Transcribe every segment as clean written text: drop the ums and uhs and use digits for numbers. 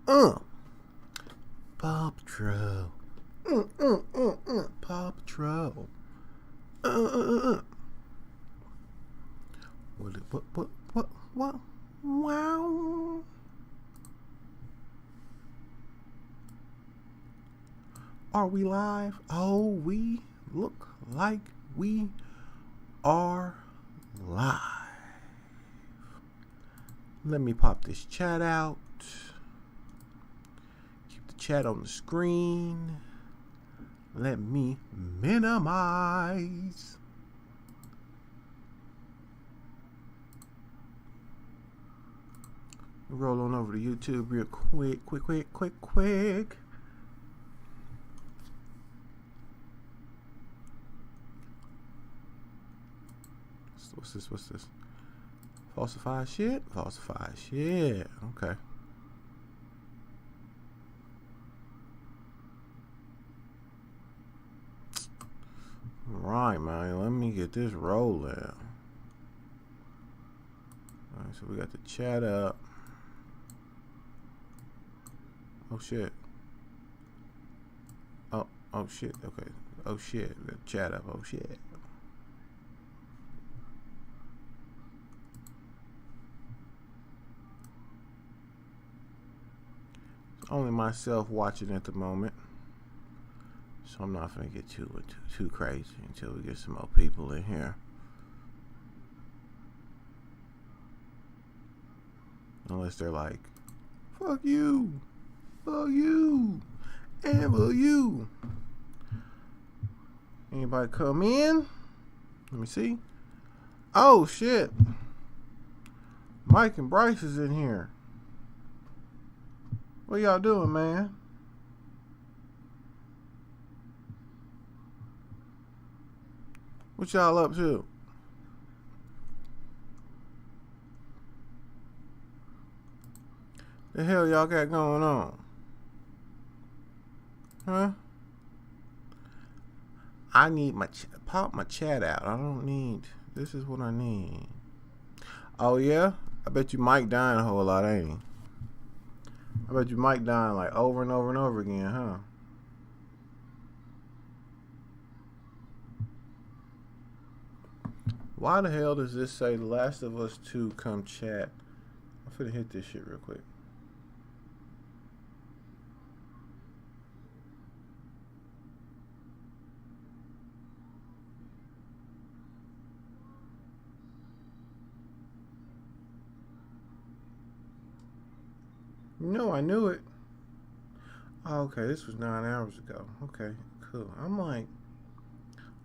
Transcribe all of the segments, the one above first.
Uh. Paw Patrol. Paw Patrol. What? Wow. Are we live? Oh, we look like we are live. Let me pop this chat out. Keep the chat on the screen. Let me minimize. Roll on over to YouTube real quick. What's this? Falsified shit? Okay. Right, man. Let me get this rolling. Alright, so we got the chat up. Oh shit. Oh shit. Okay. Oh shit. The chat up. Oh shit. It's only myself watching at the moment, so I'm not gonna get too crazy until we get some more people in here. Unless they're like, fuck you, and for you. Anybody come in? Let me see. Oh shit. Mike and Bryce is in here. What y'all doing, man? What y'all up to? The hell y'all got going on? Huh? I need pop my chat out. I don't need. This is what I need. Oh yeah? I bet you Mike dying a whole lot, ain't he? I bet you Mike dying like over and over and over again, huh? Why the hell does this say The Last of Us 2 come chat? I'm finna hit this shit real quick. No, I knew it. Oh, okay, this was 9 hours ago. Okay, cool. I'm like,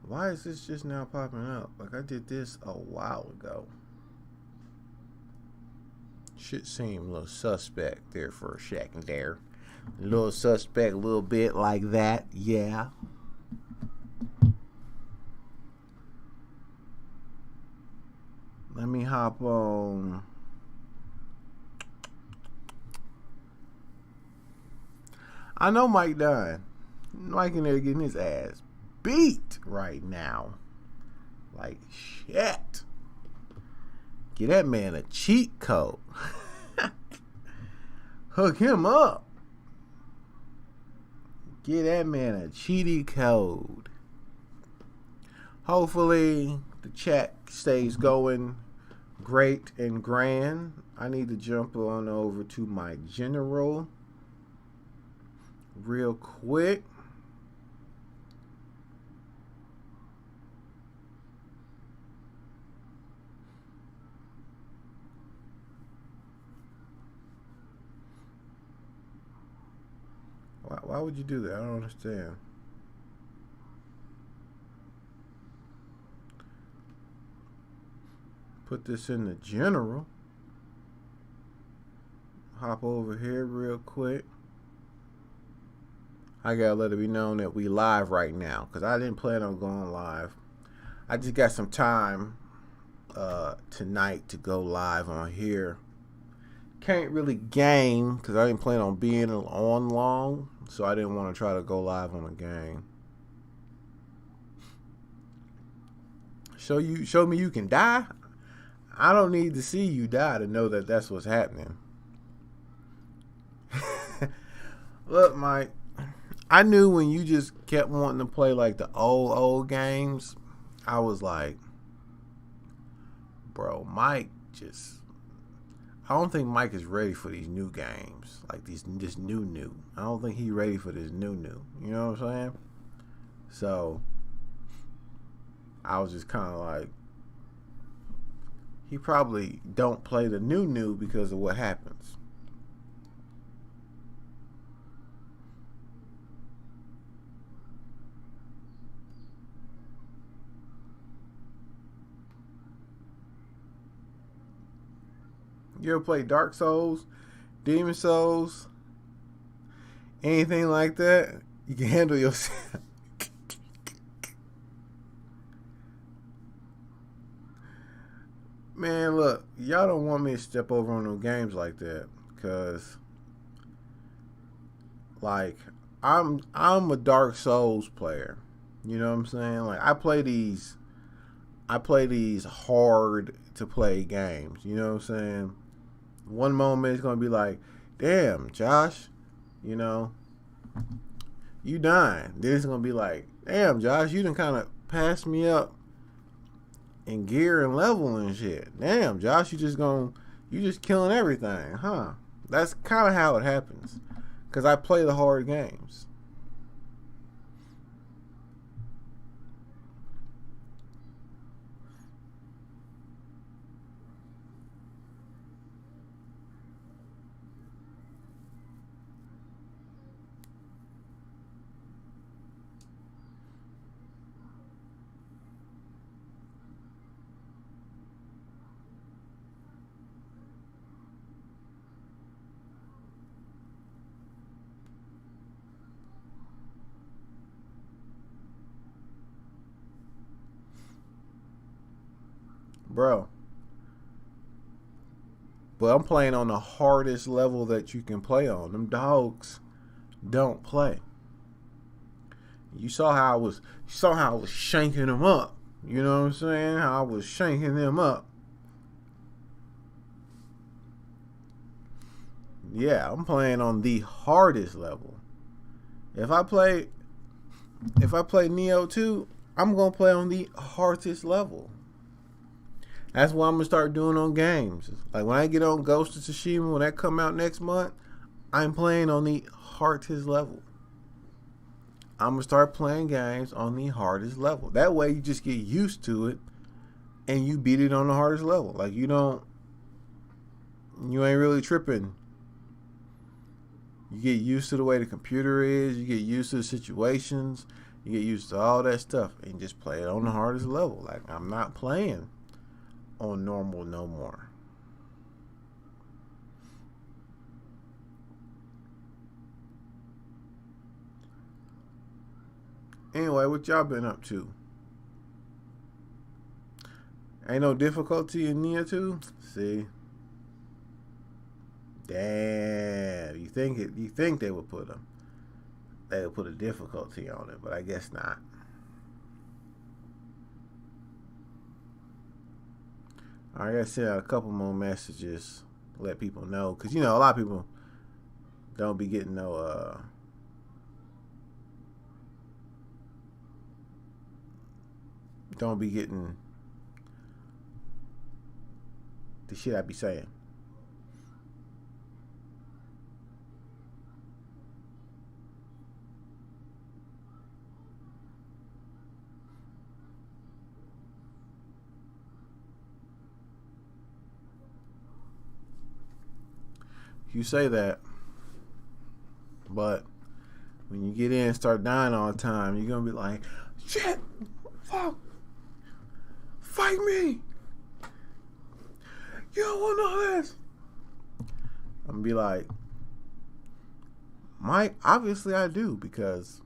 why is this just now popping up? Like, I did this a while ago. Shit seemed a little suspect there for a second there. A little suspect, a little bit like that, yeah. Let me hop on. I know Mike dying. Mike in there getting his ass beat right now. Like shit. Get that man a cheat code. Hook him up. Get that man a cheaty code. Hopefully the chat stays going great and grand. I need to jump on over to my general real quick. Why would you do that? I don't understand. Put this in the general. Hop over here real quick. I gotta let it be known that we live right now, because I didn't plan on going live. I just got some time tonight to go live on here. Can't really game because I didn't plan on being on long, so I didn't want to try to go live on a game. Show me you can die. I don't need to see you die to know that that's what's happening. Look, Mike, I knew when you just kept wanting to play like the old games, I was like, bro, Mike just. I don't think Mike is ready for these new games, like this new. I don't think he's ready for this new. You know what I'm saying? So I was just kind of like, he probably don't play the new because of what happens. You ever play Dark Souls, Demon Souls, anything like that? You can handle yourself. Man, look, y'all don't want me to step over on no games like that, cause like I'm a Dark Souls player. You know what I'm saying? Like I play these hard to play games. You know what I'm saying? One moment it's gonna be like, damn, Josh, you know, you dying. Then it's gonna be like, damn, Josh, you done kind of passed me up in gear and level and shit. Damn, Josh, you just killing everything, huh? That's kind of how it happens, cause I play the hard games. Bro, but I'm playing on the hardest level that you can play on. Them dogs don't play. You saw how I was shanking them up. You know what I'm saying? How I was shanking them up. Yeah, I'm playing on the hardest level. If I play if I play Neo 2, I'm gonna play on the hardest level. That's what I'm gonna start doing on games. Like when I get on Ghost of Tsushima, when that come out next month, I'm playing on the hardest level. I'm gonna start playing games on the hardest level. That way you just get used to it and you beat it on the hardest level. Like you ain't really tripping. You get used to the way the computer is, you get used to the situations, you get used to all that stuff and just play it on the hardest level. Like I'm not playing on normal no more. Anyway, what y'all been up to? Ain't no difficulty in Nia 2? See? Damn. You think they would put a difficulty on it, but I guess not. I gotta send out a couple more messages to let people know, cause you know a lot of people don't be getting don't be getting the shit I be saying. You say that, but when you get in and start dying all the time, you're gonna be like, shit, fuck, fight me. You don't want none of this. I'm gonna be like, Mike, obviously I do, because,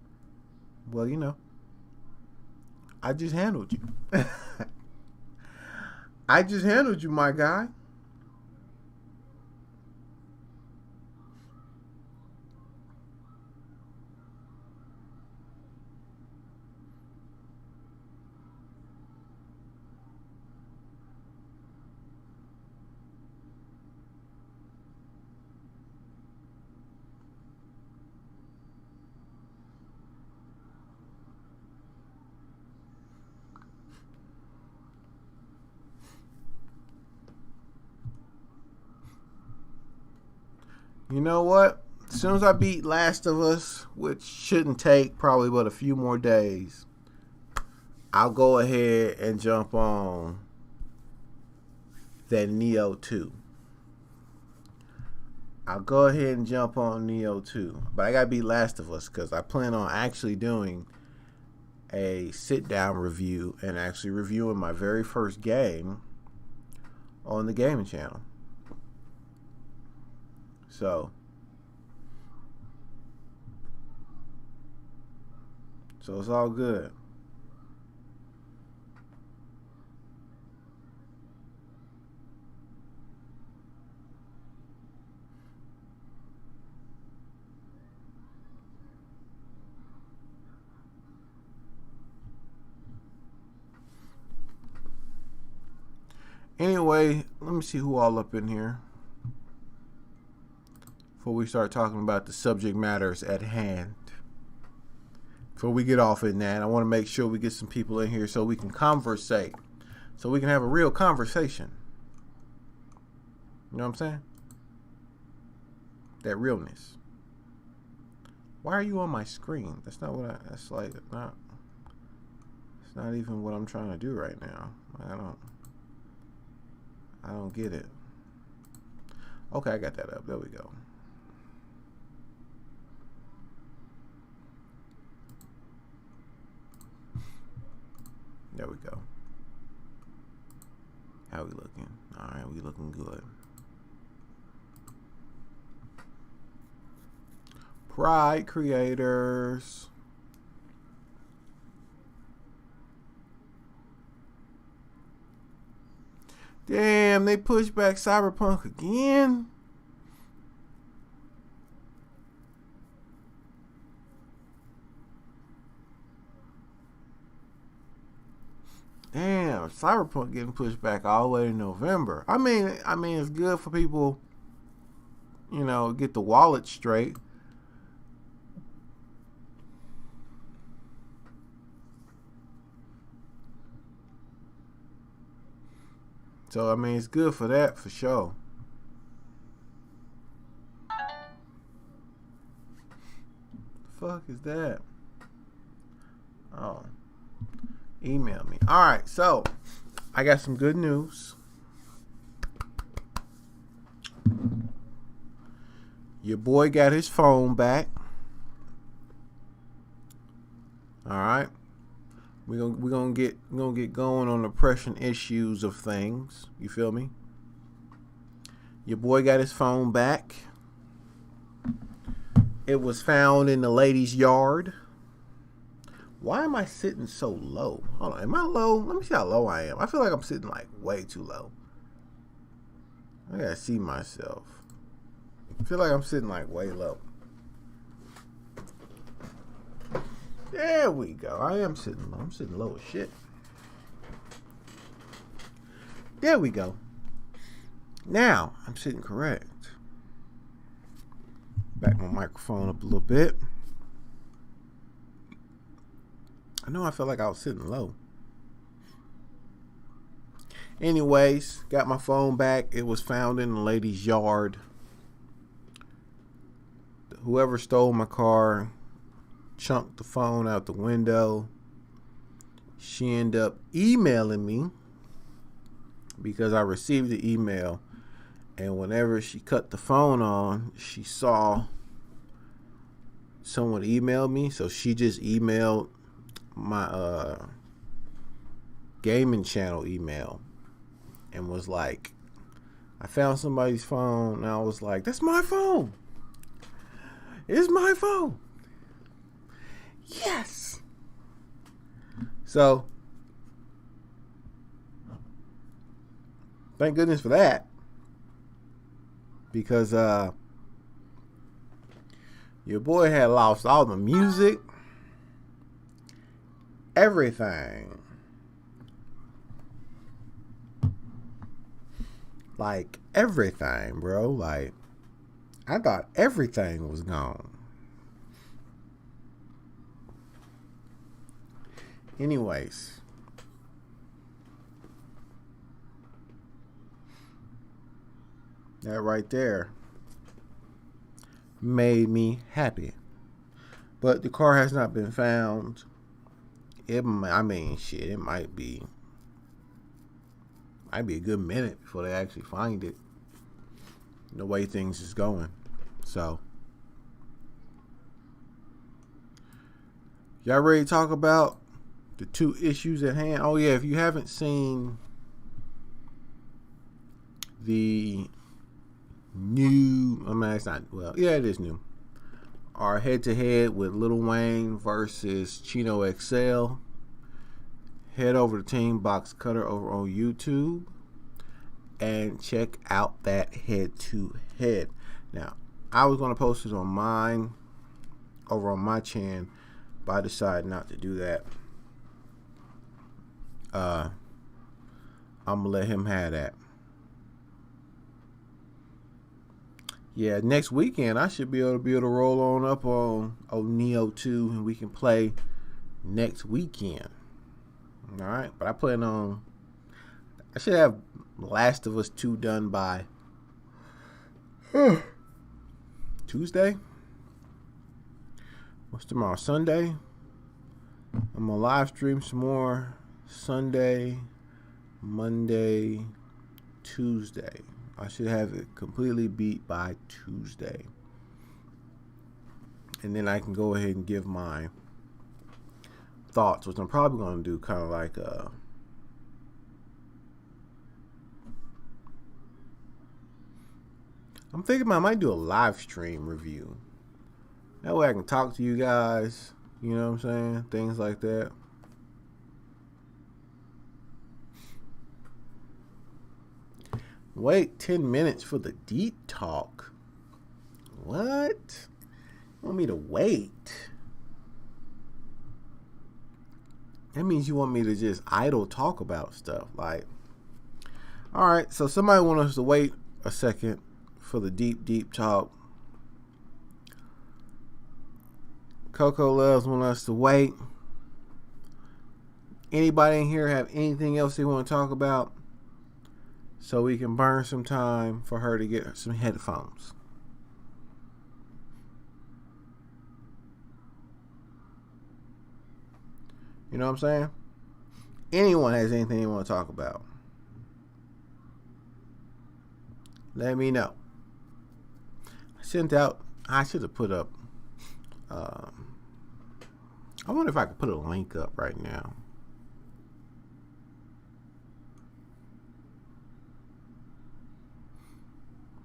well, you know, I just handled you. I just handled you, my guy. You know what? As soon as I beat Last of Us, which shouldn't take probably but a few more days, I'll go ahead and jump on that Neo 2. I'll go ahead and jump on Neo 2. But I gotta beat Last of Us because I plan on actually doing a sit-down review and actually reviewing my very first game on the gaming channel. So it's all good. Anyway, let me see who all up in here before we start talking about the subject matters at hand. Before we get off in that, I want to make sure we get some people in here so we can conversate, so we can have a real conversation. You know what I'm saying? That realness. Why are you on my screen? That's not what that's like. It's not even what I'm trying to do right now. I don't get it. Okay, I got that up. There we go. There we go. How we looking? All right, we looking good. Pride creators. Damn, they pushed back Cyberpunk again. Damn, Cyberpunk getting pushed back all the way to November. I mean, it's good for people, you know, get the wallet straight. So, I mean, it's good for that, for sure. The fuck is that? Oh. Email me. Alright, so, I got some good news. Your boy got his phone back. Alright. We're gonna get going on the pressing issues of things. You feel me? Your boy got his phone back. It was found in the lady's yard. Why am I sitting so low? Hold on, am I low? Let me see how low I am. I feel like I'm sitting like way too low. I gotta see myself. I feel like I'm sitting like way low. There we go. I am sitting low. I'm sitting low as shit. There we go. Now, I'm sitting correct. Back my microphone up a little bit. I know I felt like I was sitting low. Anyways, got my phone back. It was found in the lady's yard. Whoever stole my car chunked the phone out the window. She ended up emailing me because I received the email, and whenever she cut the phone on, she saw someone emailed me, so she just emailed my gaming channel email and was like, I found somebody's phone, and I was like, that's my phone. It's my phone. Yes. So, thank goodness for that. Because your boy had lost all the music, everything. Like, everything, bro. Like, I thought everything was gone. Anyways. That right there made me happy. But the car has not been found. It might be a good minute before they actually find it. The way things is going. So, y'all ready to talk about the two issues at hand? Oh yeah, if you haven't seen the new, it is new. Our head-to-head with Lil Wayne versus Chino XL. Head over to Team Box Cutter over on YouTube and check out that head-to-head. Now, I was going to post it on mine, over on my channel, but I decided not to do that. I'm going to let him have that. Yeah, next weekend I should be able to roll on up on Neo 2 and we can play next weekend. Alright, but I should have Last of Us 2 done by Tuesday. What's tomorrow? Sunday. I'm gonna live stream some more Sunday, Monday, Tuesday. I should have it completely beat by Tuesday. And then I can go ahead and give my thoughts, which I'm probably going to do kind of like I'm thinking I might do a live stream review. That way I can talk to you guys, you know what I'm saying? Things like that. Wait 10 minutes for the deep talk. What? You want me to wait? That means you want me to just idle talk about stuff. Like, alright, so somebody want us to wait a second for the deep talk. Coco Loves want us to wait. Anybody in here have anything else they want to talk about? So we can burn some time for her to get some headphones. You know what I'm saying? Anyone has anything they want to talk about, let me know. I should have put up, I wonder if I could put a link up right now.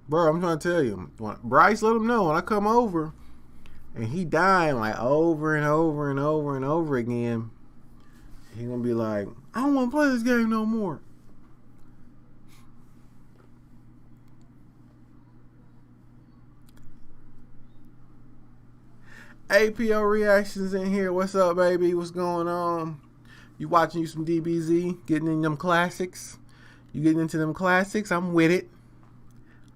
Bro, I'm trying to tell you, Bryce, let him know when I come over and he dying like over and over and over and over again, he gonna be like, I don't want to play this game no more. APO reactions in here. What's up, baby? What's going on? You watching you some DBZ, getting in them classics? You getting into them classics? I'm with it.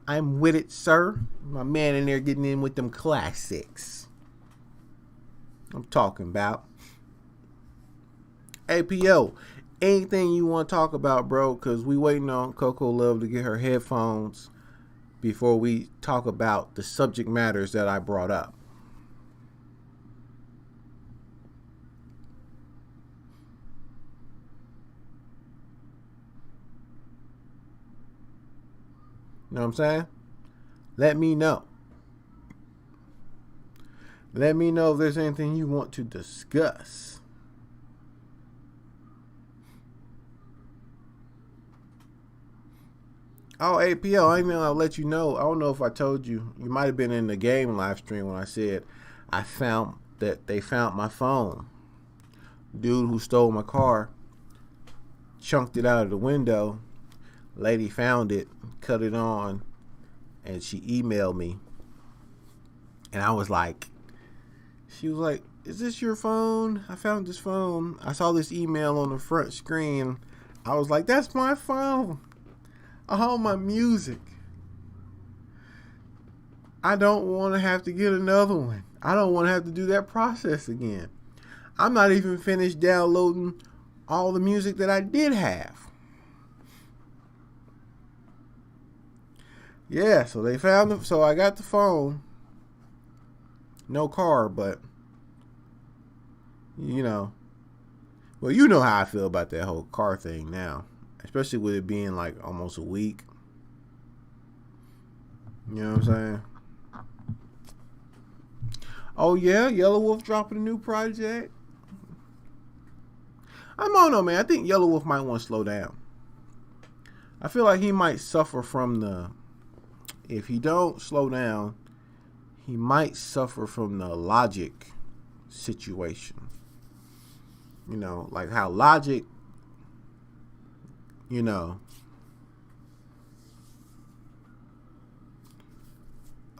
I'm with it, sir. My man in there getting in with them classics. I'm talking about. APO, anything you want to talk about, bro? Because we waiting on Coco Love to get her headphones before we talk about the subject matters that I brought up. You know what I'm saying? Let me know. Let me know if there's anything you want to discuss. Oh, APO, I mean, I'll let you know. I don't know if I told you. You might have been in the game live stream when I said I found that they found my phone. Dude who stole my car chunked it out of the window. Lady found it, cut it on, and she emailed me. And I was like, she was like, is this your phone? I found this phone. I saw this email on the front screen. I was like, that's my phone. All my music. I don't want to have to get another one. I don't want to have to do that process again. I'm not even finished downloading all the music that I did have. Yeah, so they found it. So I got the phone. no car, but you know, well, you know how I feel about that whole car thing now, especially with it being like almost a week. You know what I'm saying? Oh yeah, Yellow Wolf dropping a new project. I don't know, man. I think Yellow Wolf might want to slow down. I feel like he might suffer from the. If he don't slow down, he might suffer from the Logic situation. You know, like how Logic, you know,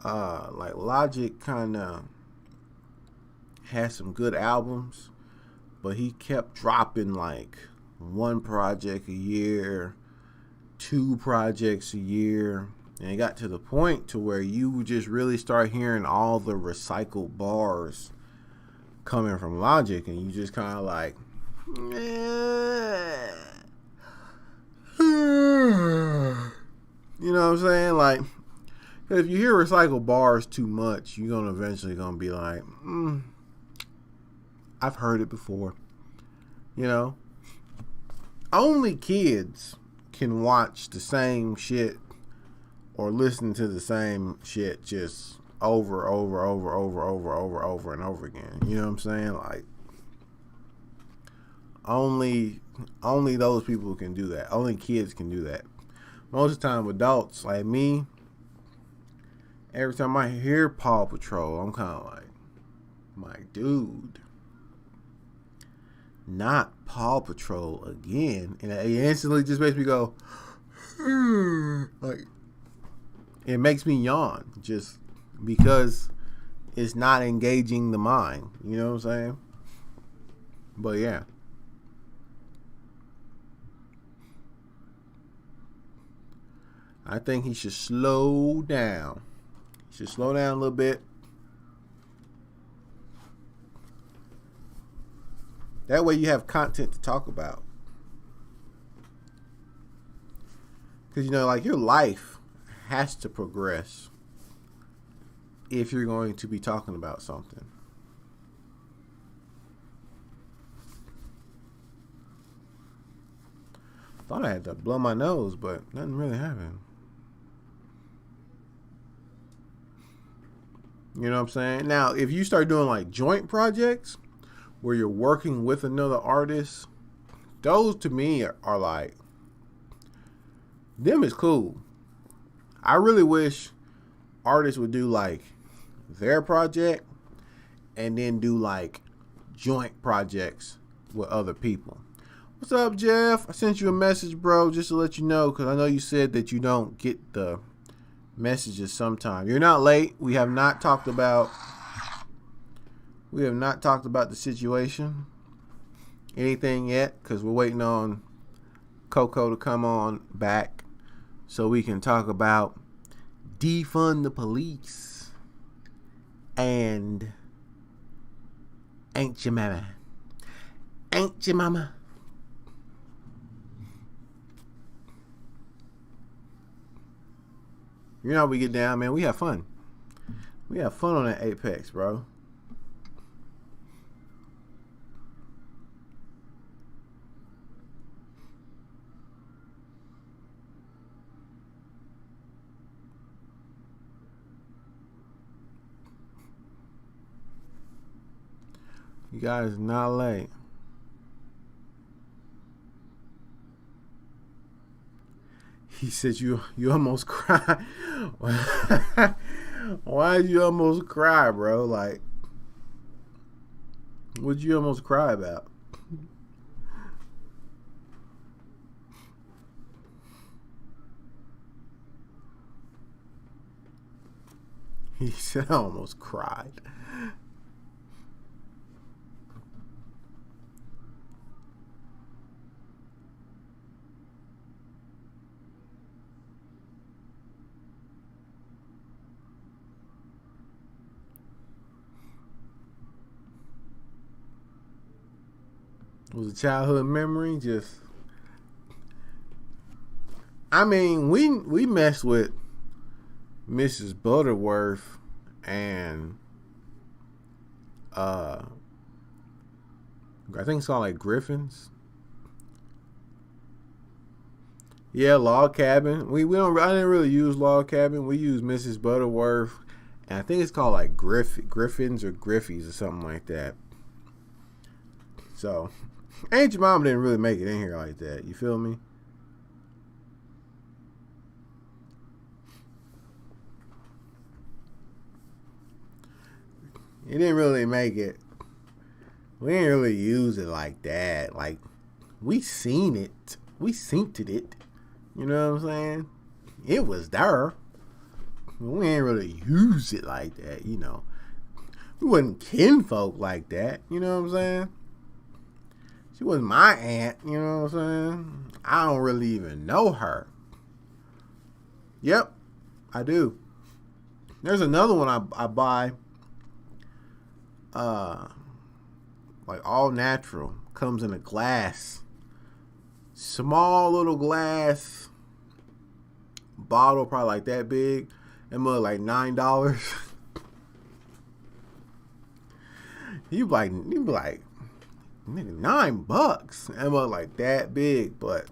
like Logic kind of had some good albums, but he kept dropping like one project a year, 2 projects a year. And it got to the point to where you just really start hearing all the recycled bars coming from Logic, and you just kind of like, you know what I'm saying? Like, if you hear recycled bars too much, you're gonna eventually gonna be like, I've heard it before. You know, only kids can watch the same shit or listen to the same shit just over and over again. You know what I'm saying? Like, only those people can do that. Only kids can do that. Most of the time, adults like me, every time I hear Paw Patrol, I'm kind of like, my dude, not Paw Patrol again. And it instantly just makes me go, like, it makes me yawn just because it's not engaging the mind. You know what I'm saying? But yeah. I think he should slow down. He should slow down a little bit. That way you have content to talk about. Because, you know, like, your life has to progress if you're going to be talking about something. Thought I had to blow my nose, but nothing really happened. You know what I'm saying? Now, if you start doing like joint projects where you're working with another artist, those to me are like, them is cool. I really wish artists would do like their project and then do like joint projects with other people. What's up, Jeff? I sent you a message, bro, just to let you know, because I know you said that you don't get the messages sometime. You're not late. We have not talked about the situation, anything yet, because we're waiting on Coco to come on back so we can talk about defund the police and ain't your mama. Ain't your mama. You know how we get down, man. We have fun. We have fun on that Apex, bro. You guys are not late. He said you almost cried. Why did you almost cry, bro? Like, what'd you almost cry about? He said I almost cried. It was a childhood memory. Just, I mean, we messed with Mrs. Butterworth and I think it's called like Griffins. Yeah, Log Cabin. We don't. I didn't really use Log Cabin. We use Mrs. Butterworth, and I think it's called like Griffins or Griffies or something like that. So, Aunt Jemima didn't really make it in here like that. You feel me? It didn't really make it. We didn't really use it like that. Like, we seen it. We synced it. You know what I'm saying? It was there. We ain't really use it like that, you know. We wasn't kinfolk like that, you know what I'm saying? She wasn't my aunt, you know what I'm saying? I don't really even know her. Yep, I do. There's another one I buy, like all natural. Comes in a glass. Small little glass bottle, probably like that big. It must like $9. You be like, nigga, $9. It must like that big, but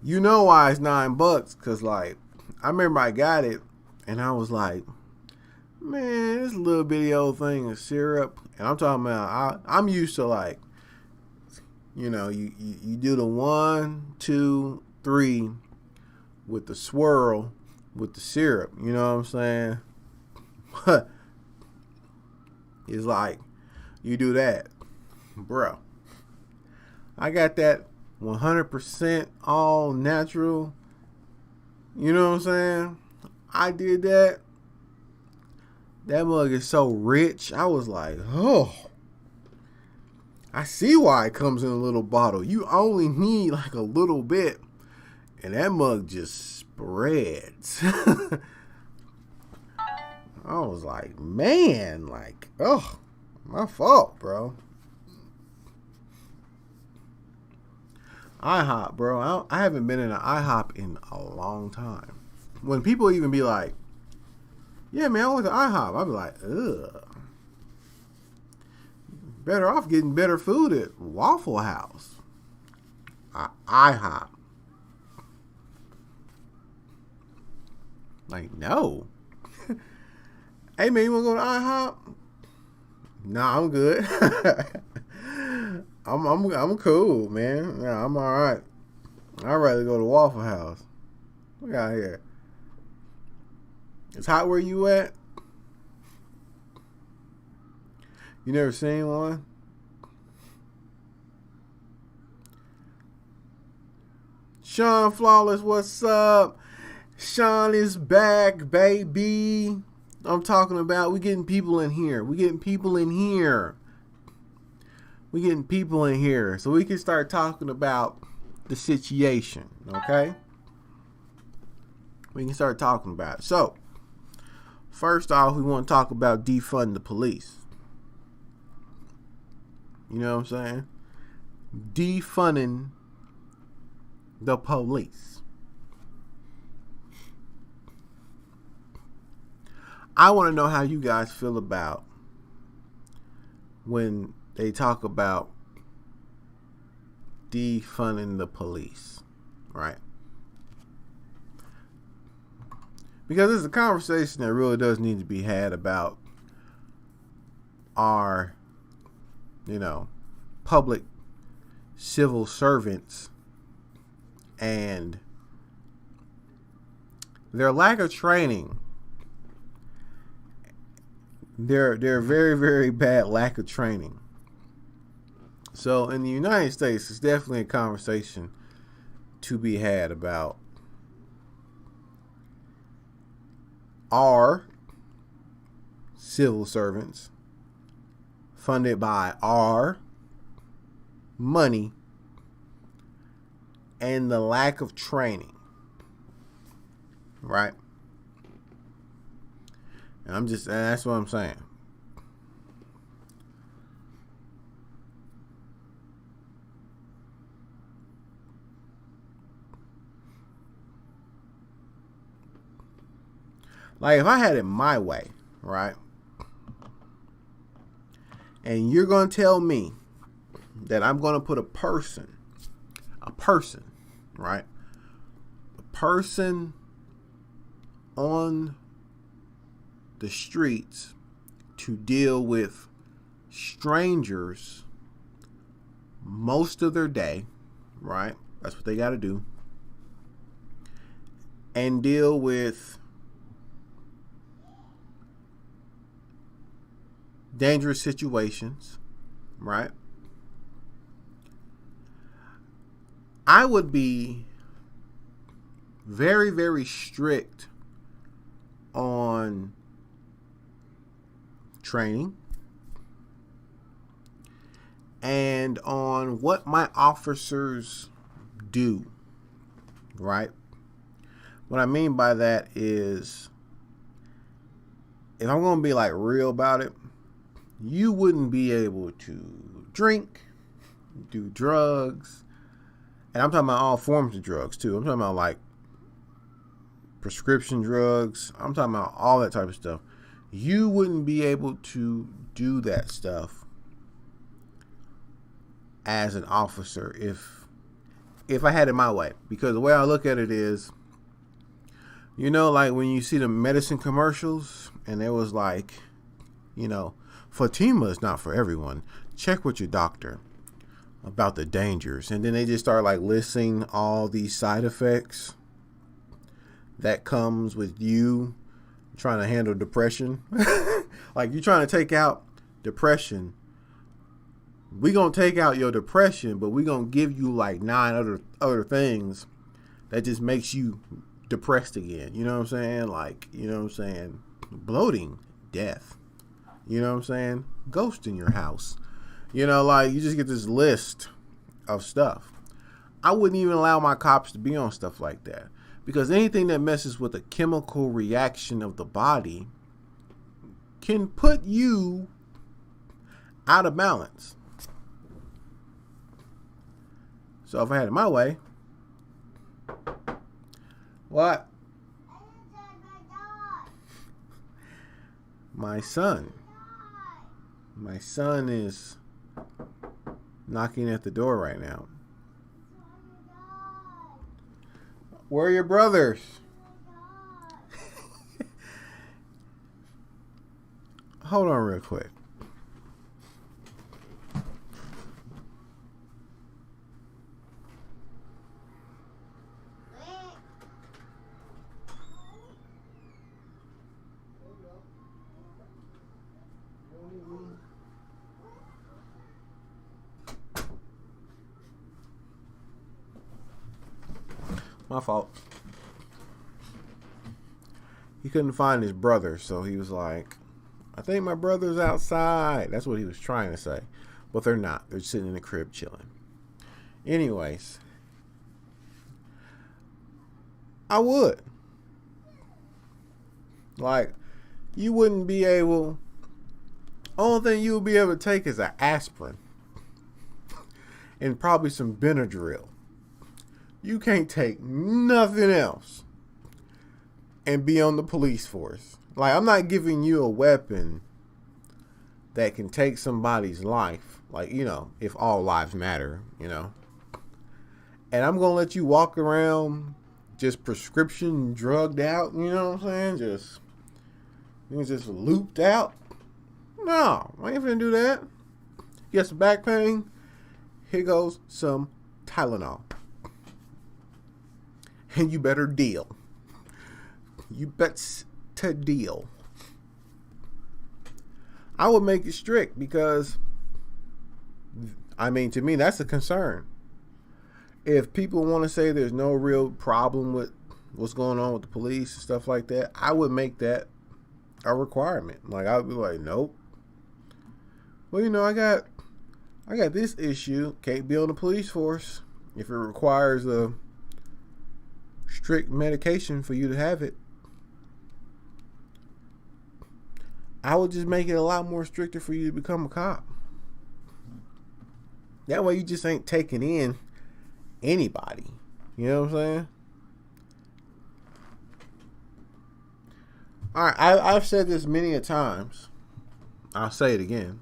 you know why it's $9? Cause like I remember I got it and I was like, man, this little bitty old thing of syrup, and I'm talking about I'm used to like, you know, you do the 1, 2, 3 with the swirl with the syrup. You know what I'm saying? It's like you do that, bro. I got that 100% all natural. You know what I'm saying? I did that. That mug is so rich. I was like, oh. I see why it comes in a little bottle. You only need like a little bit, and that mug just spreads. I was like, man, like, oh, my fault, bro. IHOP, bro. I haven't been in an IHOP in a long time. When people even be like, yeah, man, I went to IHOP, I'd be like, ugh. Better off getting better food at Waffle House. IHOP. Like, no. Hey, man, you want to go to IHOP? Nah, I'm good. I'm cool, man. Nah, I'm all right. I'd rather go to Waffle House. Look out here. It's hot where you at? You never seen one? Sean Flawless, what's up? Sean is back, baby. I'm talking about we getting people in here. We getting people in here. We getting people in here so we can start talking about the situation, okay? We can start talking about it. So, first off, we want to talk about defund the police. You know what I'm saying? Defunding the police. I want to know how you guys feel about when they talk about defunding the police, right? Because it's a conversation that really does need to be had about our, you know, public civil servants and their lack of training. Their very, very bad lack of training. So in the United States, it's definitely a conversation to be had about our civil servants funded by our money and the lack of training, right? And that's what I'm saying. Like, if I had it my way, right? And you're going to tell me that I'm going to put a person, right? A person on the streets to deal with strangers most of their day, right? That's what they got to do. And deal with dangerous situations, right? I would be very, very strict on training and on what my officers do, right? What I mean by that is, if I'm going to be like real about it, you wouldn't be able to drink, do drugs, and I'm talking about all forms of drugs too. I'm talking about like prescription drugs. I'm talking about all that type of stuff. You wouldn't be able to do that stuff as an officer if I had it my way. Because the way I look at it is, you know, like when you see the medicine commercials and it was like, you know, Fatima is not for everyone. Check with your doctor about the dangers. And then they just start like listing all these side effects that comes with you trying to handle depression. Like, you're trying to take out depression. We gonna take out your depression, but we gonna give you like 9 other things that just makes you depressed again. You know what I'm saying? Like, you know what I'm saying? Bloating, death. You know what I'm saying? Ghost in your house. You know, like, you just get this list of stuff. I wouldn't even allow my cops to be on stuff like that, because anything that messes with a chemical reaction of the body can put you out of balance. So if I had it my way, what? My son is knocking at the door right now. Where are your brothers? Hold on real quick. My fault. He couldn't find his brother, so he was like, I think my brother's outside. That's what he was trying to say. But they're not. They're sitting in the crib chilling. Anyways, I would. Like, you wouldn't be able... Only thing you would be able to take is an aspirin. And probably some Benadryl. You can't take nothing else and be on the police force. Like, I'm not giving you a weapon that can take somebody's life. Like, you know, if all lives matter, you know. And I'm going to let you walk around just prescription drugged out, you know what I'm saying? Just looped out. No, I ain't finna do that. You got some back pain? Here goes some Tylenol. And you better deal. You bet to deal. I would make it strict because, I mean, to me, that's a concern. If people want to say there's no real problem with what's going on with the police and stuff like that, I would make that a requirement. Like, I would be like, nope. Well, you know, I got this issue. Can't be on the police force if it requires a strict medication for you to have it. I would just make it a lot more stricter for you to become a cop. That way you just ain't taking in anybody. You know what I'm saying? Alright, I've said this many a times. I'll say it again.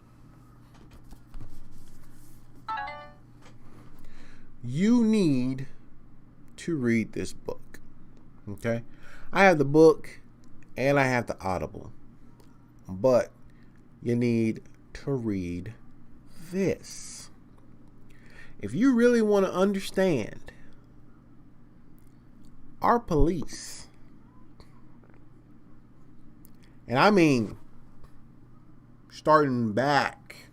you need to read this book. Okay? I have the book and I have the Audible. But you need to read this. If you really want to understand our police, and I mean starting back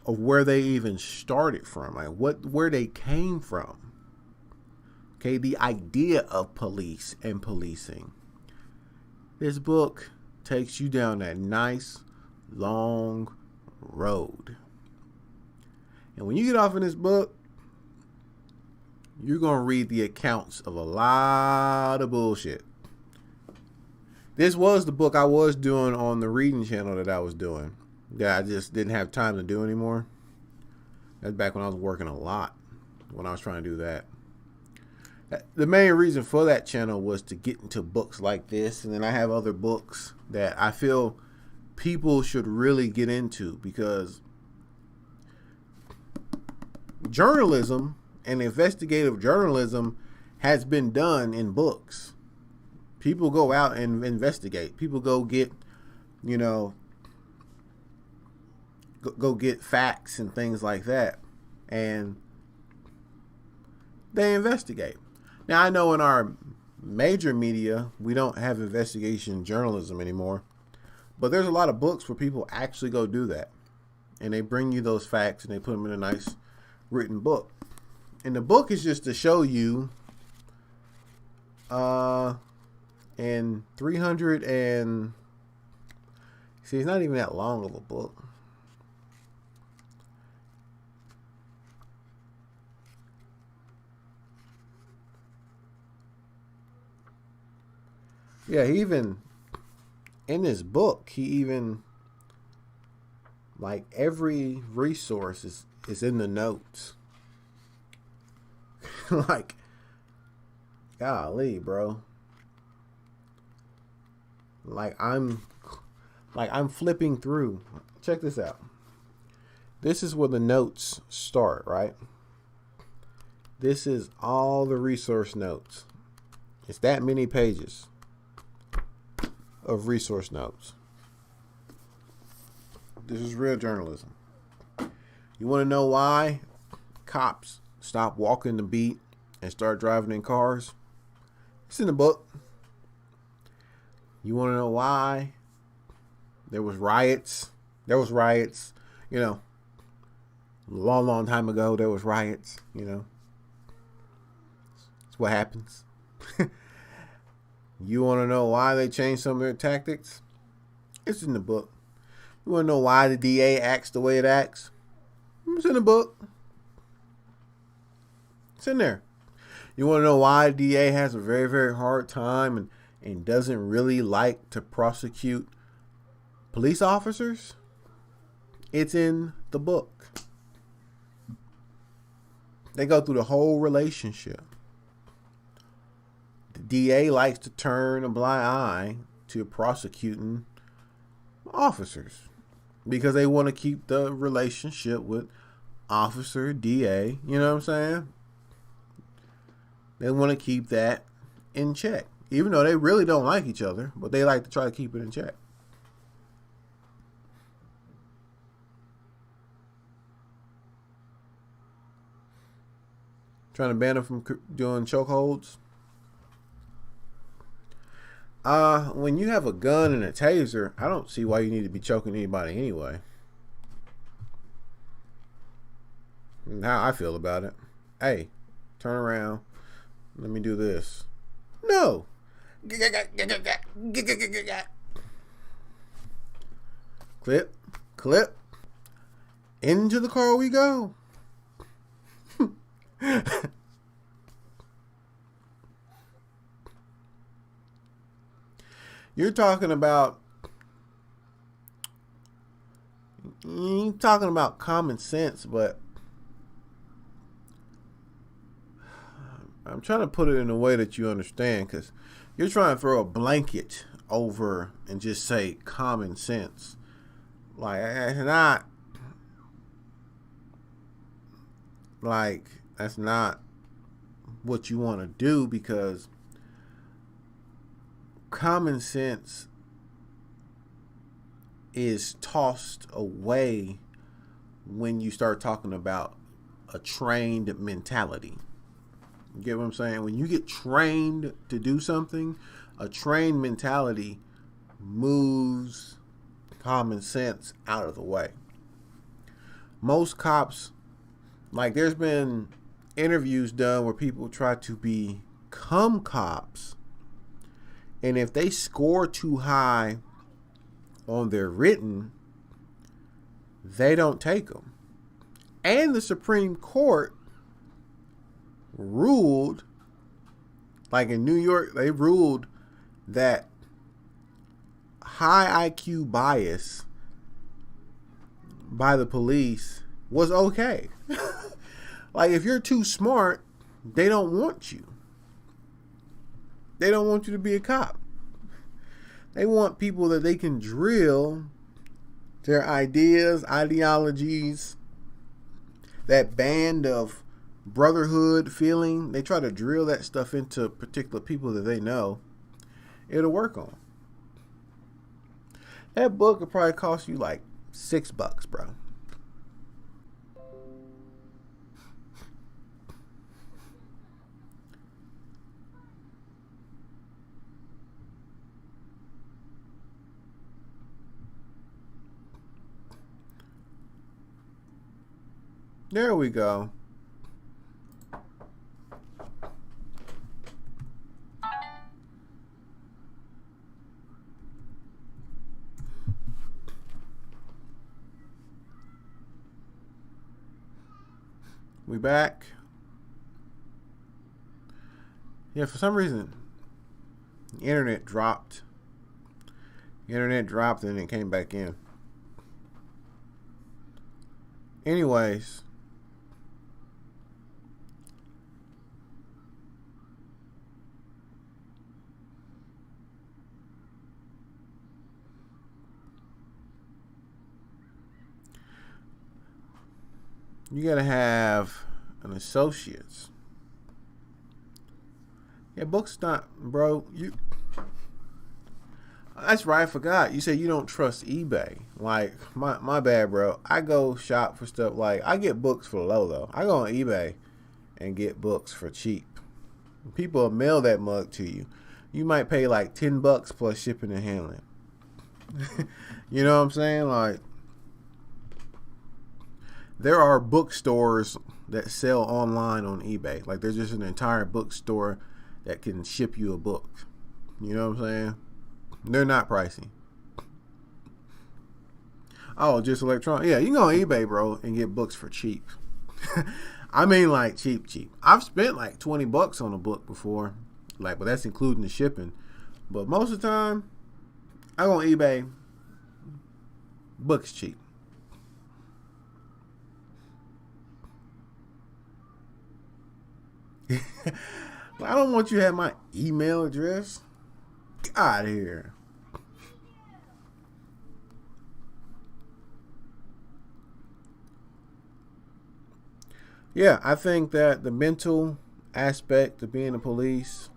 of where they even started from, like where they came from. Okay, the idea of police and policing. This book takes you down that nice long road. And when you get off in this book, you're going to read the accounts of a lot of bullshit. This was the book I was doing on the reading channel that I was doing, that I just didn't have time to do anymore. That's back when I was working a lot, when I was trying to do that. The main reason for that channel was to get into books like this. And then I have other books that I feel people should really get into, because journalism and investigative journalism has been done in books. People go out and investigate. People go get, go get facts and things like that. And they investigate. Now, I know in our major media, we don't have investigation journalism anymore. But there's a lot of books where people actually go do that. And they bring you those facts and they put them in a nice written book. And the book is just to show you in 300 and... See, it's not even that long of a book. Yeah, he even, in this book, he even, like, every resource is in the notes. Like, golly, bro. Like I'm flipping through. Check this out. This is where the notes start, right? This is all the resource notes. It's that many pages of resource notes. This is real journalism. You want to know why cops stop walking the beat and start driving in cars? It's in the book. You want to know why there was riots? There was riots, a long time ago. There was riots, It's what happens. You want to know why they changed some of their tactics? It's in the book. You want to know why the DA acts the way it acts? It's in the book. It's in there. You want to know why the DA has a very, very hard time and doesn't really like to prosecute police officers? It's in the book. They go through the whole relationship. The DA likes to turn a blind eye to prosecuting officers because they want to keep the relationship with officer, DA, you know what I'm saying? They want to keep that in check, even though they really don't like each other, but they like to try to keep it in check. Trying to ban them from doing chokeholds. When you have a gun and a taser, I don't see why you need to be choking anybody anyway. And how I feel about it. Hey, turn around. Let me do this. No. Clip. Into the car we go. You're talking about common sense, but I'm trying to put it in a way that you understand, because you're trying to throw a blanket over and just say common sense. Like, it's not. Like, that's not what you want to do, because common sense is tossed away when you start talking about a trained mentality. You get what I'm saying? When you get trained to do something, a trained mentality moves common sense out of the way. Most cops, like, there's been interviews done where people try to become cops, and if they score too high on their written, they don't take them. And the Supreme Court ruled, like in New York, they ruled that high IQ bias by the police was okay. Like, if you're too smart, they don't want you. They don't want you to be a cop. They want people that they can drill their ideas, ideologies, that band of brotherhood feeling. They try to drill that stuff into particular people that they know it'll work on. That book would probably cost you like $6, bro. There we go. We back. Yeah, for some reason, the internet dropped. The internet dropped and it came back in. Anyways. You gotta have an associate's. Yeah, books not, bro. That's right. I forgot. You said you don't trust eBay. Like, my bad, bro. I go shop for stuff. Like, I get books for low though. I go on eBay and get books for cheap. People will mail that mug to you. You might pay like $10 plus shipping and handling. You know what I'm saying? Like, there are bookstores that sell online on eBay. Like, there's just an entire bookstore that can ship you a book. You know what I'm saying? They're not pricey. Oh, just electronic? Yeah, you can go on eBay, bro, and get books for cheap. I mean, like, cheap. I've spent like $20 on a book before. Like, but that's including the shipping. But most of the time, I go on eBay. Books cheap. I don't want you to have my email address. Get out of here. Yeah, I think that the mental aspect of being a police,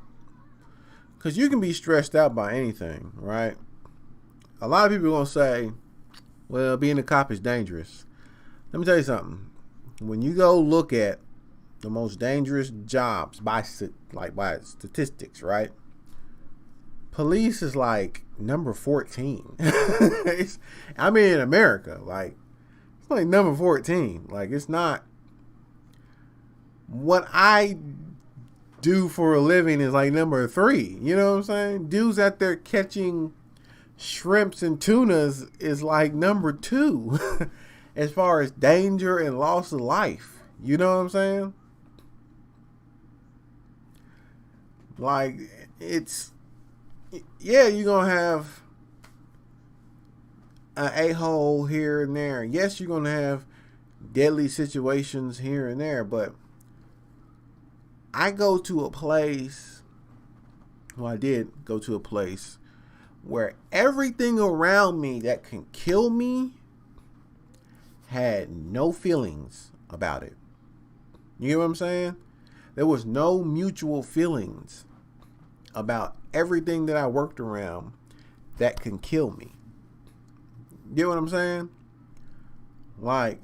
because you can be stressed out by anything, right? A lot of people are going to say, well, being a cop is dangerous. Let me tell you something. When you go look at the most dangerous jobs by statistics, right? Police is like number 14. I mean, in America, like, it's like number 14. Like, it's not. What I do for a living is like number 3. You know what I'm saying? Dudes out there catching shrimps and tunas is like number 2 as far as danger and loss of life. You know what I'm saying? Like, it's, yeah, you're going to have an a-hole here and there. Yes, you're going to have deadly situations here and there, but I go to a place, well, I did go to a place where everything around me that can kill me had no feelings about it. You get what I'm saying? There was no mutual feelings about everything that I worked around that can kill me. You get what I'm saying? Like,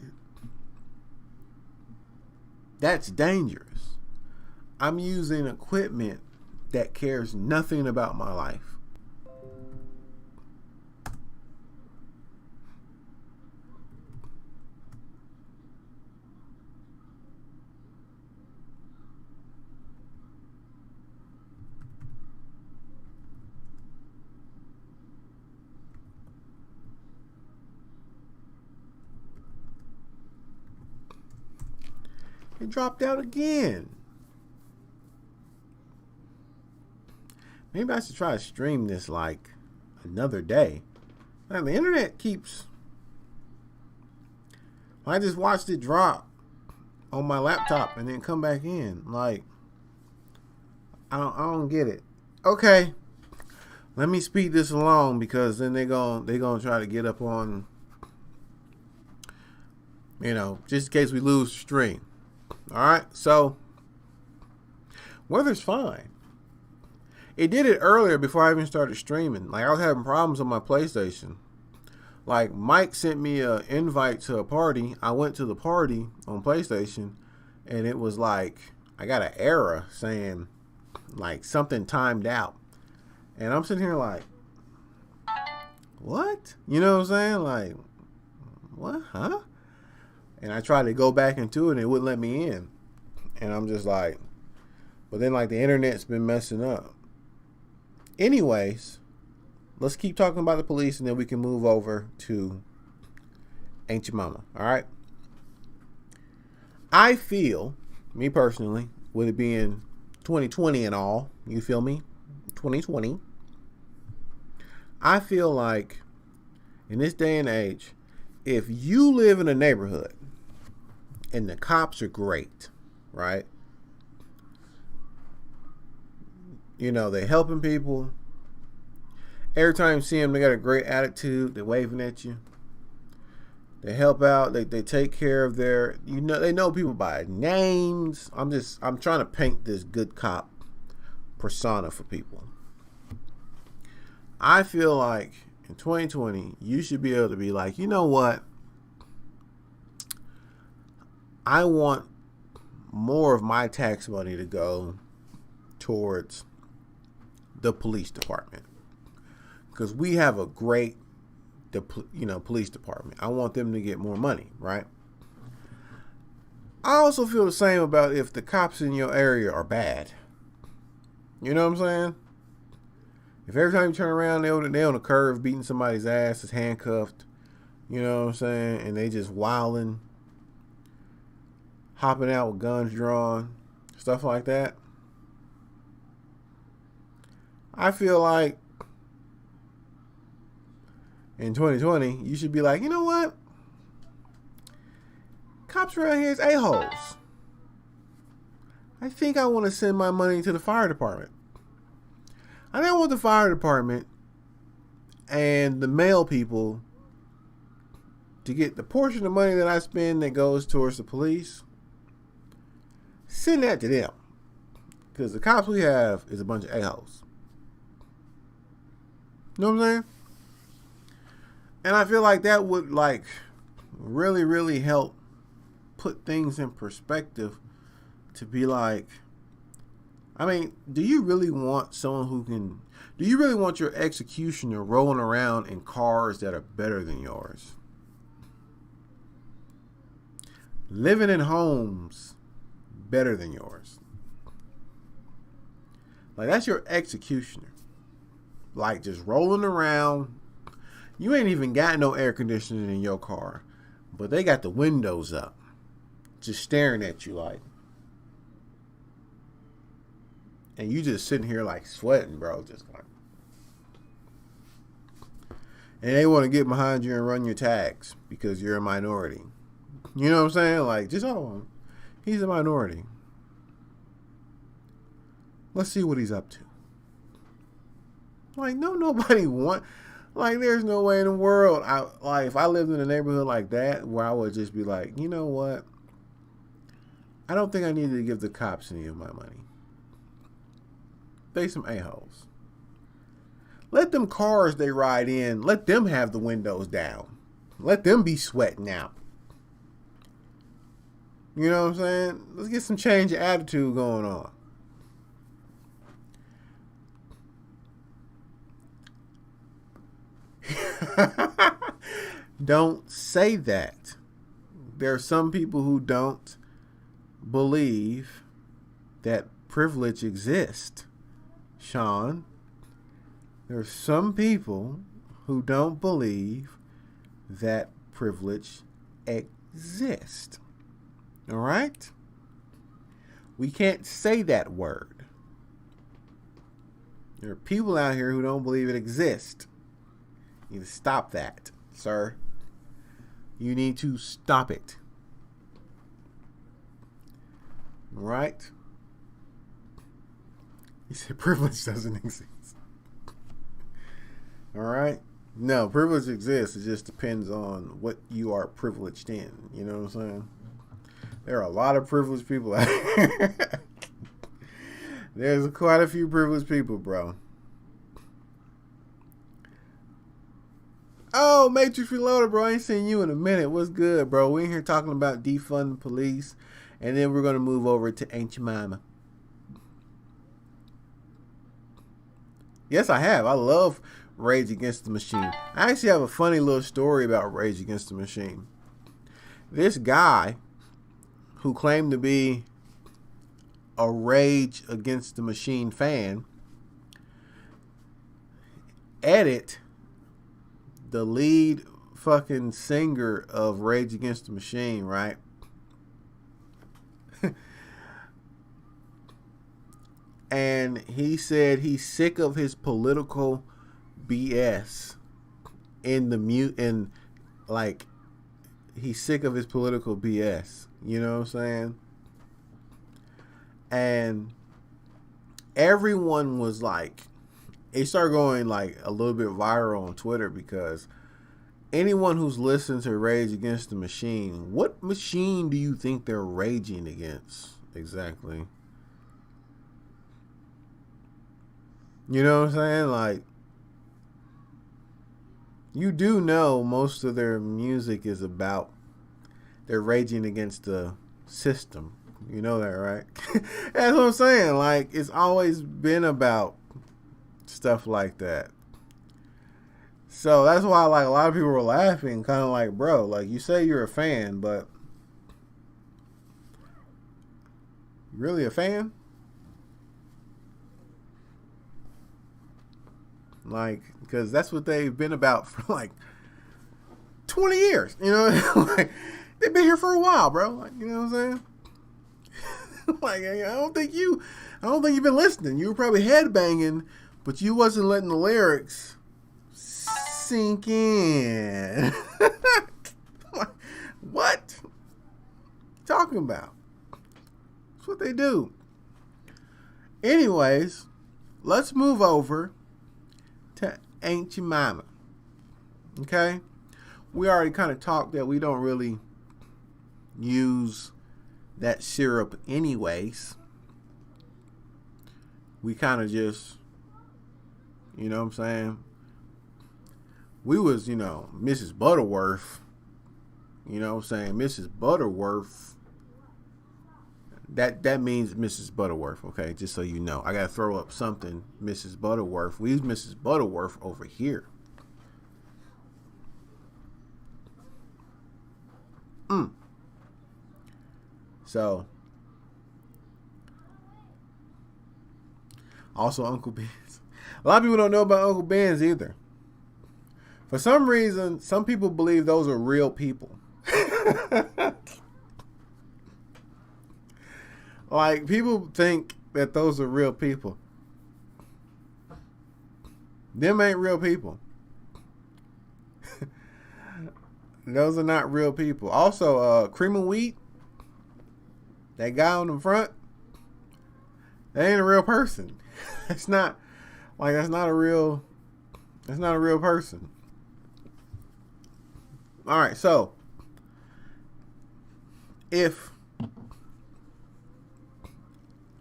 that's dangerous. I'm using equipment that cares nothing about my life. It dropped out again. Maybe I should try to stream this like another day. Man, the internet keeps... I just watched it drop on my laptop and then come back in. Like, I don't get it. Okay, let me speed this along because then they're gonna try to get up on, just in case we lose the stream. All right, so weather's fine. It did it earlier before I even started streaming. Like, I was having problems on my PlayStation. Like, Mike sent me an invite to a party. I went to the party on PlayStation, and it was like, I got an error saying, like, something timed out. And I'm sitting here like, what? You know what I'm saying? Like, what? Huh? And I tried to go back into it, and it wouldn't let me in. And I'm just like, but then, like, the internet's been messing up. Anyways, let's keep talking about the police, and then we can move over to Ain't Jemima. All right? I feel, me personally, with it being 2020 and all, you feel me? 2020. I feel like in this day and age, if you live in a neighborhood and the cops are great, right? They're helping people. Every time you see them, they got a great attitude. They're waving at you. They help out. They take care of their, they know people by names. I'm trying to paint this good cop persona for people. I feel like in 2020, you should be able to be like, you know what? I want more of my tax money to go towards the police department, because we have a great, police department. I want them to get more money, right? I also feel the same about if the cops in your area are bad. You know what I'm saying? If every time you turn around, they're on a curve beating somebody's ass, is handcuffed, you know what I'm saying, and they just wilding, hopping out with guns drawn, stuff like that. I feel like in 2020, you should be like, you know what? Cops around here is a-holes. I think I want to send my money to the fire department. I think I want the fire department and the mail people to get the portion of money that I spend that goes towards the police. Send that to them. Because the cops we have is a bunch of a-holes. You know what I'm saying? And I feel like that would really, really help put things in perspective, to be like, I mean, do you really want your executioner rolling around in cars that are better than yours? Living in homes better than yours? Like, that's your executioner. Like, just rolling around. You ain't even got no air conditioning in your car, but they got the windows up, just staring at you like, and you just sitting here like sweating, bro, just like, and they want to get behind you and run your tags because you're a minority. You know what I'm saying? Like, just, oh, he's a minority. Let's see what he's up to. Like, nobody want. Like, there's no way in the world. If I lived in a neighborhood like that, where I would just be like, you know what? I don't think I needed to give the cops any of my money. They some a-holes. Let them cars they ride in, let them have the windows down. Let them be sweating out. You know what I'm saying? Let's get some change of attitude going on. Don't say that. There are some people who don't believe that privilege exists, Sean. There are some people who don't believe that privilege exists. All right? We can't say that word. There are people out here who don't believe it exists. You need to stop that, sir. You need to stop it. All right? He said privilege doesn't exist. All right? No, privilege exists. It just depends on what you are privileged in. You know what I'm saying? There are a lot of privileged people out here. There's quite a few privileged people, bro. Oh, Matrix Reloaded, bro. I ain't seen you in a minute. What's good, bro? We in here talking about defund the police. And then we're going to move over to Aunt Jemima. Yes, I have. I love Rage Against the Machine. I actually have a funny little story about Rage Against the Machine. This guy who claimed to be a Rage Against the Machine fan edit the lead fucking singer of Rage Against the Machine, right? And he said he's sick of his political BS he's sick of his political BS. You know what I'm saying? And everyone was like, it started going like a little bit viral on Twitter because anyone who's listened to Rage Against the Machine, what machine do you think they're raging against exactly? You know what I'm saying? Like, you do know most of their music is about they're raging against the system. You know that, right? That's what I'm saying. Like, it's always been about stuff like that. So that's why, like, a lot of people were laughing, kind of like, bro, like, you say you're a fan, but you really a fan? Like, because that's what they've been about for like 20 years, you know? Like, they've been here for a while, bro. Like, you know what I'm saying? Like, I don't think you've been listening. You were probably headbanging, but you wasn't letting the lyrics sink in. What? Talking about? That's what they do. Anyways, let's move over to Aunt Jemima. Okay? We already kind of talked that we don't really use that syrup anyways. We kind of just, you know what I'm saying? We was, Mrs. Butterworth. You know what I'm saying? Mrs. Butterworth. That means Mrs. Butterworth, okay? Just so you know. I got to throw up something. Mrs. Butterworth. We use Mrs. Butterworth over here. So, also Uncle Ben's. A lot of people don't know about Uncle Ben's either. For some reason, some people believe those are real people. Like, people think that those are real people. Them ain't real people. Those are not real people. Also, Cream of Wheat, that guy on the front, that ain't a real person. That's not a real person. All right, so if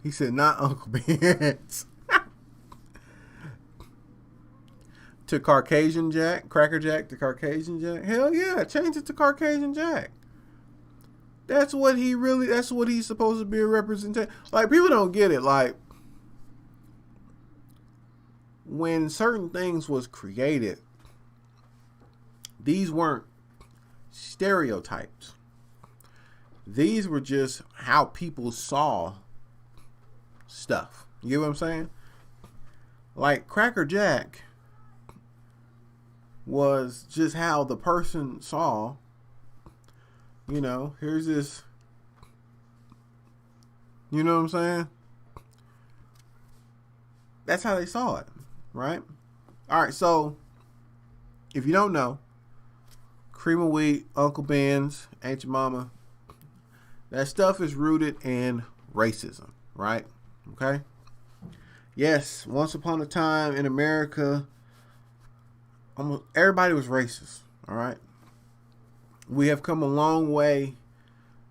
He said, not Uncle Ben's. To Caucasian Jack, Cracker Jack to Caucasian Jack. Hell yeah, change it to Caucasian Jack. That's what he's supposed to be a representation. Like, people don't get it. Like, when certain things was created, these weren't stereotypes. These were just how people saw stuff. You get what I'm saying? Like, Cracker Jack was just how the person saw, you know, here's this, you know what I'm saying? That's how they saw it, right? All right, so if you don't know, cream of wheat, Uncle Ben's, Aunt Jemima, that stuff is rooted in racism, right? Okay? Yes, once upon a time in America, almost everybody was racist, all right? We have come a long way